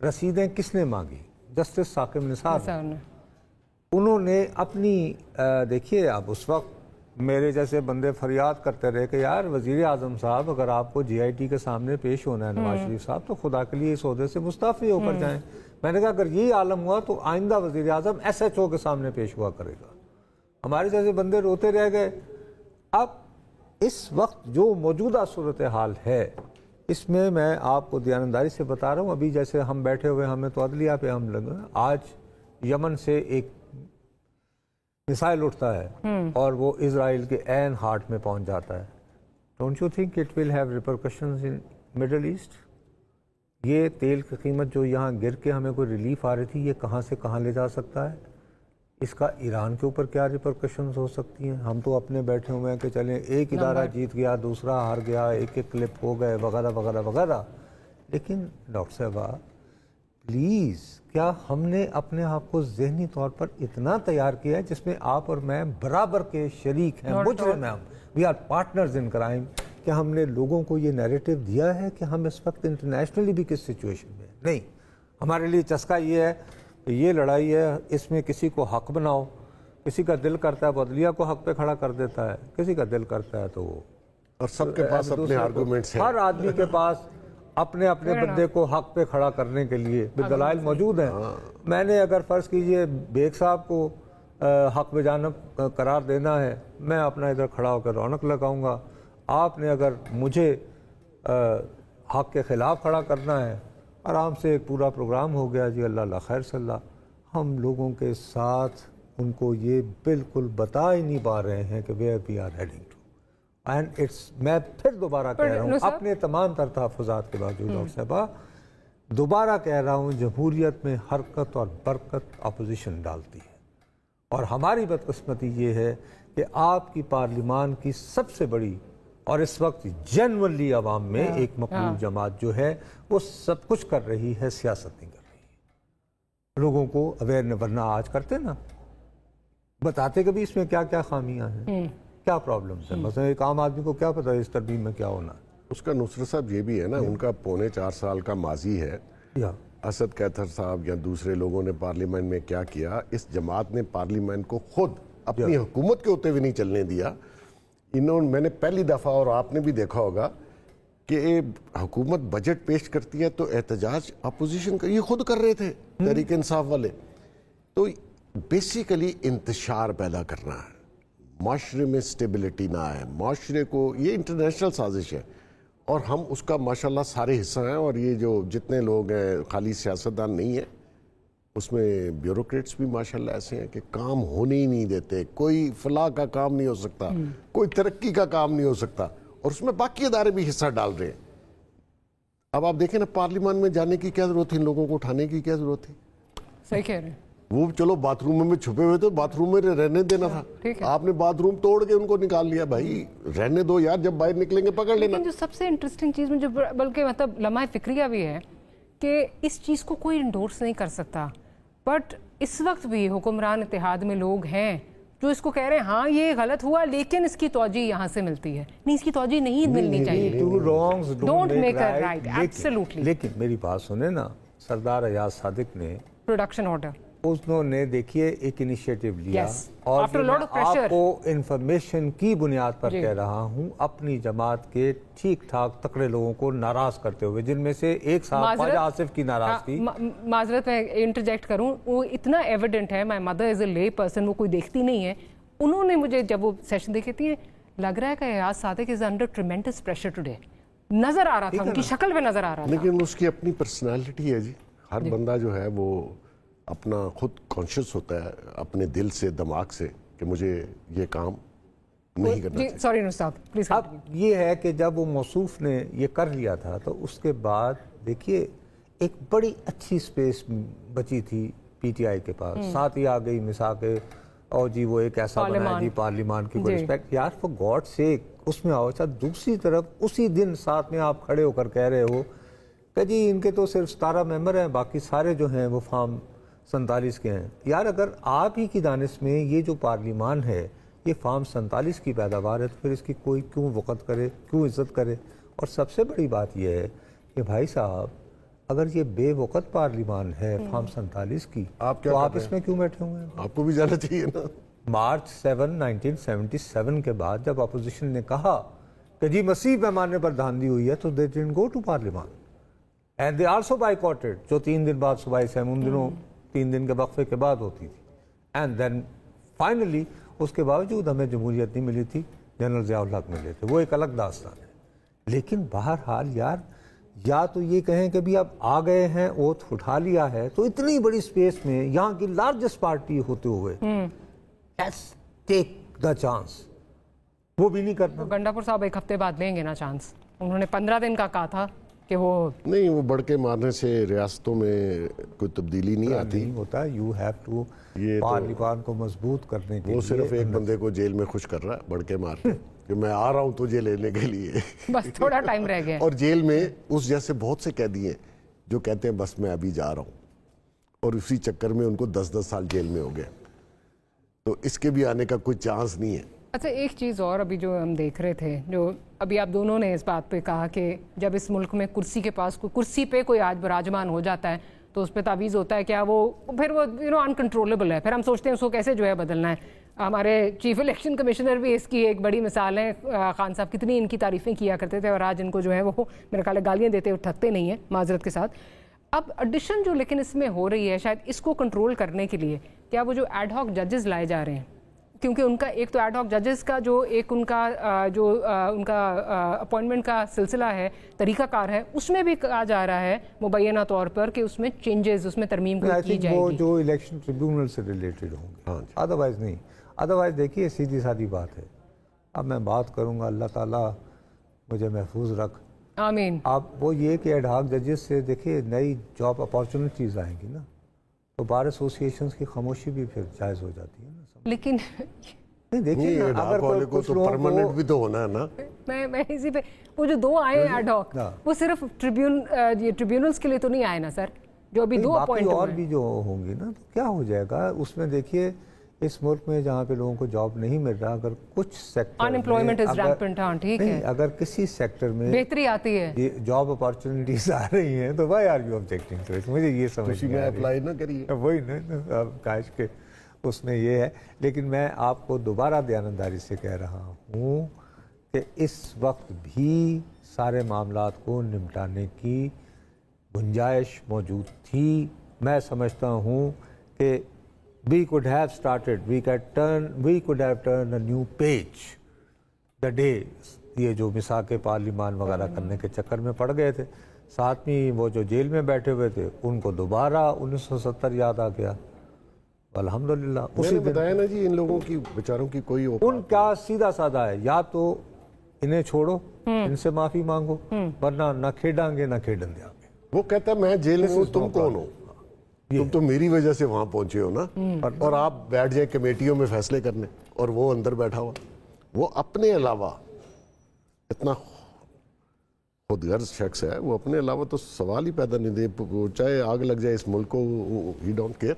Speaker 4: رسیدیں کس نے مانگی؟ جسٹس ثاقب نثار نے. انہوں نے اپنی دیکھیے، اب اس وقت میرے جیسے بندے فریاد کرتے رہے کہ یار وزیر اعظم صاحب اگر آپ کو جی آئی ٹی کے سامنے پیش ہونا ہے نواز شریف صاحب تو خدا کے لیے اس عہدے سے مستعفی ہو کر جائیں. میں نے کہا اگر یہی عالم ہوا تو آئندہ وزیر اعظم ایس ایچ او کے سامنے پیش ہوا کرے گا. ہمارے جیسے بندے روتے رہ گئے. اب اس وقت جو موجودہ صورتحال ہے اس میں آپ کو دیانتداری سے بتا رہا ہوں، ابھی جیسے ہم بیٹھے ہوئے ہمیں تو عدلیہ پہ ہم لگا، آج یمن سے ایک میسائل اٹھتا ہے اور وہ اسرائیل کے عین ہارٹ میں پہنچ جاتا ہے. Don't you think it will have repercussions in Middle East? یہ تیل کی قیمت جو یہاں گر کے ہمیں کوئی ریلیف آ رہی تھی، یہ کہاں سے کہاں لے جا سکتا ہے؟ اس کا ایران کے اوپر کیا ریپرکشنز ہو سکتی ہیں؟ ہم تو اپنے بیٹھے ہوئے ہیں کہ چلیں ایک ادارہ جیت گیا، دوسرا ہار گیا، ایک ایک کلپ ہو گئے وغیرہ وغیرہ وغیرہ. لیکن ڈاکٹر صاحبہ پلیز، کیا ہم نے اپنے آپ کو ذہنی طور پر اتنا تیار کیا ہے جس میں آپ اور میں برابر کے شریک ہیں، مجرم ہیں، ہم we are partners in crime, کہ ہم نے لوگوں کو یہ نیریٹو دیا ہے کہ ہم اس وقت انٹرنیشنلی بھی کس سچویشن میں ہیں؟ نہیں، ہمارے لیے چسکا یہ ہے کہ یہ لڑائی ہے، اس میں کسی کو حق بناؤ. کسی کا دل کرتا ہے عدلیہ کو حق پہ کھڑا کر دیتا ہے، کسی کا دل کرتا ہے تو وہ،
Speaker 5: اور سب کے پاس اپنے آرگومنٹس ہیں،
Speaker 4: ہر آدمی کے پاس اپنے اپنے بندے کو حق پہ کھڑا کرنے کے لیے دلائل موجود ہیں. میں نے اگر فرض کیجئے بیگ صاحب کو حق بے جانب قرار دینا ہے، میں اپنا ادھر کھڑا ہو کر رونق لگاؤں گا. آپ نے اگر مجھے حق کے خلاف کھڑا کرنا ہے، آرام سے ایک پورا پروگرام ہو گیا جی، اللہ اللہ خیر صلی اللہ. ہم لوگوں کے ساتھ ان کو یہ بالکل بتا ہی نہیں پا رہے ہیں کہ where we are heading to. And it's, میں پھر دوبارہ کہہ رہا ہوں اپنے تمام تر تحفظات کے باوجود ڈاکٹر صاحبہ دوبارہ کہہ رہا ہوں، جمہوریت میں حرکت اور برکت اپوزیشن ڈالتی ہے. اور ہماری بدقسمتی یہ ہے کہ آپ کی پارلیمان کی سب سے بڑی اور اس وقت جنرلی عوام میں ایک مقبول جماعت جو ہے وہ سب کچھ کر رہی ہے، سیاست نہیں کر رہی ہے. لوگوں کو اویئر، ورنہ آج کرتے نا، بتاتے کہ بھی اس میں کیا کیا خامیاں ہیں، کیا پرابلمس ہیں. مثلا ایک عام آدمی کو کیا پتا ہے اس ترمیم میں کیا ہونا ہے.
Speaker 5: اس کا نصرت صاحب یہ بھی ہے نا، ان کا 4.25 سال کا ماضی ہے. اسد کیتھر صاحب یا دوسرے لوگوں نے پارلیمنٹ میں کیا کیا؟ اس جماعت نے پارلیمنٹ کو خود اپنی حکومت کے ہوتے ہوئے نہیں چلنے دیا. میں نے پہلی دفعہ، اور آپ نے بھی دیکھا ہوگا کہ حکومت بجٹ پیش کرتی ہے تو احتجاج اپوزیشن کا یہ خود کر رہے تھے، تحریک انصاف والے. تو بیسیکلی انتشار پیدا کرنا ہے، معاشرے میں سٹیبلٹی نہ آئے، معاشرے کو، یہ انٹرنیشنل سازش ہے اور ہم اس کا ماشاءاللہ سارے حصہ ہیں. اور یہ جو جتنے لوگ ہیں، خالی سیاستدان نہیں ہیں، اس میں بیوروکریٹس بھی ماشاءاللہ ایسے ہیں کہ کام ہونے ہی نہیں دیتے. کوئی فلاح کا کام نہیں ہو سکتا، کوئی ترقی کا کام نہیں ہو سکتا، اور اس میں باقی ادارے بھی حصہ ڈال رہے ہیں. اب آپ دیکھیں نا، پارلیمان میں جانے کی کیا ضرورت تھی، ان لوگوں کو اٹھانے کی کیا ضرورت تھی؟
Speaker 1: صحیح کہہ رہے ہیں.
Speaker 5: वो चलो बाथरूम में छुपे हुए थे, बाथरूम में रहने देना था। आपने बाथरूम तोड़ के उनको निकाल लिया। भाई रहने दो यार, जब बाहर निकलेंगे पकड़ लेना।
Speaker 1: लेकिन जो सबसे इंटरेस्टिंग चीज मुझे बल्कि मतलब लम्हा फिक्रिया भी है कि इस चीज को कोई इंडोर्स नहीं कर सकता, बट इस वक्त भी हुक्मरान इत्तेहाद में लोग हैं जो इसको कह रहे हैं हाँ ये गलत हुआ लेकिन इसकी तौजी यहाँ से मिलती है। नहीं, इसकी तौजी नहीं मिलनी चाहिए। Don't make a right, absolutely.
Speaker 4: लेकिन मेरी बात सुने ना, सरदार अयाज सादिक ने
Speaker 1: प्रोडक्शन ऑर्डर,
Speaker 4: उन्होंने देखिए एक इनिशिएटिव लिया और
Speaker 1: After a lot of pressure.
Speaker 4: आपको इंफॉर्मेशन की बुनियाद पर कह रहा हूँ, अपनी जमात के ठीक ठाक तकड़े लोगों को नाराज करते हुए, जिनमें से एक साहब ख्वाजा आसिफ की नाराजगी।
Speaker 1: माजरत में इंटरजेक्ट करूँ, वो इतना एविडेंट है, माय मदर इज अ ले पर्सन, वो कोई देखती नहीं है। उन्होंने मुझे जब वो सेशन देखी थी, लग रहा है कि Ayaz Sadiq is under tremendous pressure today, नजर आ रहा था, उनकी शक्ल पे नजर आ रहा था।
Speaker 5: लेकिन उसकी अपनी पर्सनालिटी है जी। हर बंदा जो है वो अपना खुद कॉन्शियस होता है अपने दिल से, दिमाग से, कि मुझे ये काम नहीं करना चाहिए।
Speaker 1: सॉरी नुस्ताद, प्लीज।
Speaker 4: अब ये है कि जब वो मौसूफ ने ये कर लिया था तो उसके बाद देखिए एक बड़ी अच्छी स्पेस बची थी पीटीआई के पास। साथ ही आ गई मिसाल के, और जी वो एक ऐसा बनाया जी पार्लियामान की कोई रिस्पेक्ट, यार फॉर गॉड सेक उसमें आओ। अच्छा, दूसरी तरफ उसी दिन साथ में आप खड़े होकर कह रहे हो कि जी इनके तो सिर्फ 17 मेंबर हैं, बाकी सारे जो हैं वो फार्म 47 के हैं। यार अगर आप ही की दानिश में ये जो पार्लियामान है ये फार्म 47 की पैदावार है, तो फिर इसकी कोई क्यों वक़्त करे, क्यों इज्जत करे। और सबसे बड़ी बात यह है कि भाई साहब अगर ये बेवक़्त पार्लियामान है फार्म 47 की, तो आप इसमें क्यों बैठे हुए हैं?
Speaker 5: आपको भी जाना चाहिए ना।
Speaker 4: मार्च 7, 1977 के बाद जब अपोजिशन ने कहा कि जी मसीह पैमाने पर धांधली हुई है, तो they didn't go to parliament and they also boycotted, जो 3 दिन बाद सुबह से उन दिनों 3 दिन के वक्फे के बाद होती थी। एंड देन फाइनली उसके बावजूद हमें जमहूरियत नहीं मिली थी, जनरल ज़िया-उल हक मिले थे, वो एक अलग दास्तान है। लेकिन बहरहाल यार, या तो ये कहें कि भी अब आ गए हैं, ओथ उठा लिया है, तो इतनी बड़ी स्पेस में यहाँ की लार्जेस्ट पार्टी होते हुए टेक द चांस, वो भी नहीं करना।
Speaker 1: गंडापुर साहब एक हफ्ते बाद लेंगे ना चांस, उन्होंने 15 दिन का कहा था कि वो
Speaker 5: नहीं, वो बढ़ के मारने से रियासतों में कोई तब्दीली नहीं आती।
Speaker 4: नहीं होता, यू हैव टू पार्लियामान को मजबूत करने के लिए।
Speaker 5: वो सिर्फ एक बंदे को जेल में खुश कर रहा है बढ़ के मार के कि मैं आ रहा हूँ तुझे लेने के लिए,
Speaker 1: बस थोड़ा टाइम रह गया।
Speaker 5: और जेल में उस जैसे बहुत से कैदी हैं जो कहते हैं बस मैं अभी जा रहा हूँ, और उसी चक्कर में उनको 10-10 साल जेल में हो गए। तो इसके भी आने का कोई चांस नहीं है।
Speaker 1: अच्छा, एक चीज़ और अभी जो हम देख रहे थे, जो अभी आप दोनों ने इस बात पे कहा कि जब इस मुल्क में कुर्सी के पास कुर्सी पे कोई आज विराजमान हो जाता है तो उस पर तावीज़ होता है क्या, वो फिर वो अनकंट्रोलेबल है, फिर हम सोचते हैं उसको कैसे जो है बदलना है। हमारे चीफ इलेक्शन कमिश्नर भी इसकी एक बड़ी मिसाल है। खान साहब कितनी इनकी तारीफ़ें किया करते थे और आज इनको जो है वो मेरे ख्याल गालियाँ देते हुए थकते नहीं हैं, माजरत के साथ। अब एडिशन जो लेकिन इसमें हो रही है, शायद इसको कंट्रोल करने के लिए क्या वो जो एडहॉक जजेस लाए जा रहे हैं, क्योंकि उनका एक तो एडहॉक जजेस का जो एक उनका अपॉइंटमेंट का सिलसिला है, तरीकाकार है, उसमें भी कहा जा रहा है मुबैना तौर पर कि उसमें चेंजेस, उसमें तरमीम की जाएगी।
Speaker 4: वो जो इलेक्शन ट्रिब्यूनल से रिलेटेड होंगे, अदरवाइज नहीं। अदरवाइज देखिए सीधी सादी बात है, अब मैं बात करूँगा, अल्लाह ताला मुझे महफूज रख,
Speaker 1: आमीन।
Speaker 4: अब वो ये कि एडहॉक जजेस से देखिए नई जॉब अपॉर्चुनिटीज़ आएंगी ना, तो बार एसोसिएशंस की खामोशी भी फिर जायज़ हो जाती है ना।
Speaker 1: लेकिन
Speaker 4: नहीं देखिए ना, अगर कोई कुछ
Speaker 5: तो परमानेंट भी तो होना है ना।
Speaker 1: मैं इसी पे, वो जो 2 आए हैं एडहॉक, वो सिर्फ ट्रिब्यूनल्स के लिए तो नहीं आए ना सर, जो अभी 2 अपॉइंट
Speaker 4: और भी जो होंगी ना, तो क्या हो जाएगा उसमें। देखिए इस मुल्क में जहाँ पे लोगों को जॉब नहीं मिल रहा, अगर कुछ सेक्टर
Speaker 1: अनएम्प्लॉयमेंट इज रैम्पेंट, हाँ ठीक है,
Speaker 4: अगर किसी सेक्टर में
Speaker 1: बेहतरी आती है,
Speaker 4: जॉब अपॉर्चुनिटीज आ रही हैं, तो why are you objecting to it? मुझे ये समझ में
Speaker 5: अप्लाई ना करिए,
Speaker 4: वही ना काश के उसमें ये है। लेकिन मैं आपको दोबारा दयानतदारी से कह रहा हूँ कि इस वक्त भी सारे मामलात को निपटाने की गुंजाइश मौजूद थी। मैं समझता हूँ कि we could have started, we could have turned a new page the day ये जो मिसा के पार्लियामान वगैरह करने के चक्कर में पड़ गए थे। साथ में वो जो जेल में बैठे हुए थे उनको दोबारा 1970 याद आ गया, अल्हम्दुलिल्लाह।
Speaker 5: उसी बताया ना जी, इन लोगों की बेचारों की कोई
Speaker 4: उनका सीधा साधा है, या तो इन्हें छोड़ो, इनसे माफी मांगो, वरना ना खेडांगे ना खेडन देंगे।
Speaker 5: वो कहता है मैं जेल में हूँ, तुम कौन हो? तुम तो मेरी वजह से वहां पहुंचे हो ना, और आप बैठ जाए कमेटियों में फैसले करने और वो अंदर बैठा हुआ, वो अपने अलावा इतना खुदगर्ज शख्स है, वो अपने अलावा तो सवाल ही पैदा नहीं दे, चाहे आग लग जाए इस मुल्क को, ही डोंट केयर।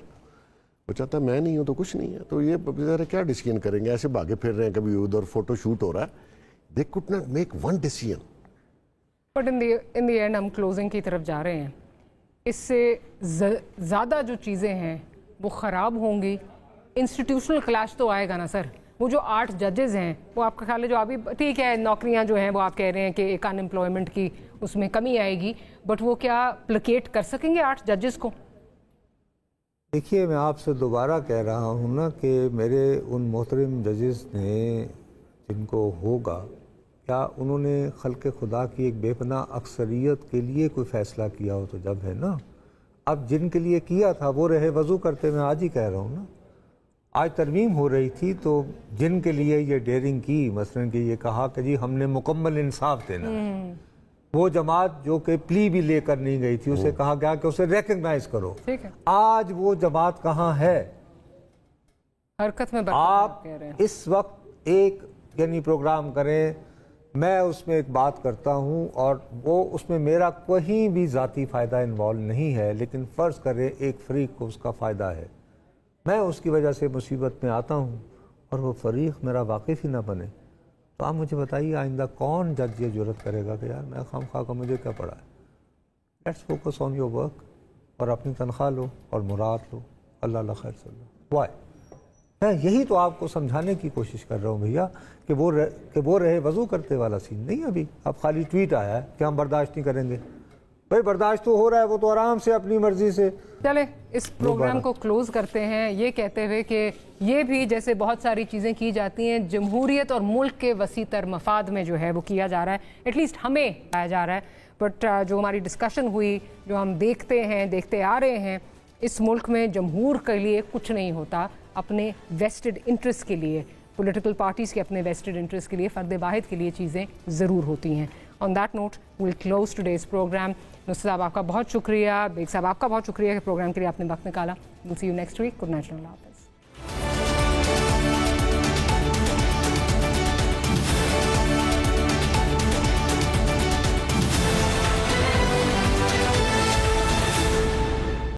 Speaker 5: वो चाहता है मैं नहीं हूं तो कुछ नहीं है। तो ये बेचारे क्या डिसीजन करेंगे, ऐसे भागे फिर रहे हैं, कभी उधर फोटो शूट हो रहा है, they could not make one decision.
Speaker 1: But in the end हम क्लोजिंग की तरफ जा रहे हैं, इससे ज़्यादा जो चीज़ें हैं वो ख़राब होंगी, इंस्टीट्यूशनल क्लैश तो आएगा ना सर। वो जो 8 जजेस हैं वो आपका ख्याल है जो अभी ठीक है नौकरियां जो हैं वो आप कह रहे हैं कि एक अनएम्प्लॉयमेंट की उसमें कमी आएगी, बट वो क्या प्लेकेट कर सकेंगे 8 जजेस को?
Speaker 4: देखिए मैं आपसे दोबारा कह रहा हूँ ना कि मेरे उन मोहतरम जजेस ने जिनको होगा, क्या उन्होंने खल्क़ खुदा की एक बेपनाह अक्सरियत के लिए कोई फ़ैसला किया हो? तो जब है ना, अब जिनके लिए किया था वो रहे वज़ू करते, मैं आज ही कह रहा हूँ ना, आज तरमीम हो रही थी तो जिनके लिए ये डेयरिंग की, मसलन कि ये कहा कि जी हमने मुकम्मल इंसाफ देना है, वो जमात जो कि प्ली भी लेकर नहीं गई थी, उसे कहा गया कि उसे रिकग्नाइज करो।
Speaker 1: ठीक है,
Speaker 4: आज वो जमात कहाँ है?
Speaker 1: हरकत में
Speaker 4: आप
Speaker 1: कह रहे हैं।
Speaker 4: इस वक्त एक यानी प्रोग्राम करें, मैं उसमें एक बात करता हूं और वो उसमें मेरा कोई भी ज़ाती फ़ायदा इन्वॉल्व नहीं है, लेकिन फ़र्ज़ करें एक फ़रीक को उसका फ़ायदा है, मैं उसकी वजह से मुसीबत में आता हूं और वो फ़रीक मेरा वाकिफ़ ही ना बने, तो आप मुझे बताइए आइंदा कौन जज ये जुर्रत करेगा कि यार मैं खामखा का मुझे क्या पड़ा है? Let's focus on your work और अपनी तनख्वाह लो और मुराद लो, अल्लाह खैर सल्ला। वाई मैं यही तो आपको समझाने की कोशिश कर रहा हूँ भैया कि वो रहे वज़ू करते वाला सीन नहीं। अभी अब खाली ट्वीट आया है कि हम बर्दाश्त नहीं करेंगे, भाई बर्दाश्त तो हो रहा है, वो तो आराम से अपनी मर्जी से।
Speaker 1: चले इस प्रोग्राम को क्लोज करते हैं ये कहते हुए कि ये भी जैसे बहुत सारी चीज़ें की जाती हैं जमहूरियत और मुल्क के वसीतर मफाद में जो है वो किया जा रहा है, एटलीस्ट हमें आया जा रहा है। बट जो हमारी डिस्कशन हुई, जो हम देखते आ रहे हैं, इस मुल्क में जमहूर के लिए कुछ नहीं होता, अपने वेस्टेड इंटरेस्ट के लिए, पॉलिटिकल पार्टीज़ के अपने वेस्टेड इंटरेस्ट के लिए, फ़र्द वाहिद के लिए चीज़ें ज़रूर होती हैं। On that note will close today's programme. Nusrat साहब आपका बहुत शुक्रिया, बेग साहब आपका बहुत शुक्रिया कि प्रोग्राम के लिए आपने वक्त निकाला। Will see you next week. Good night.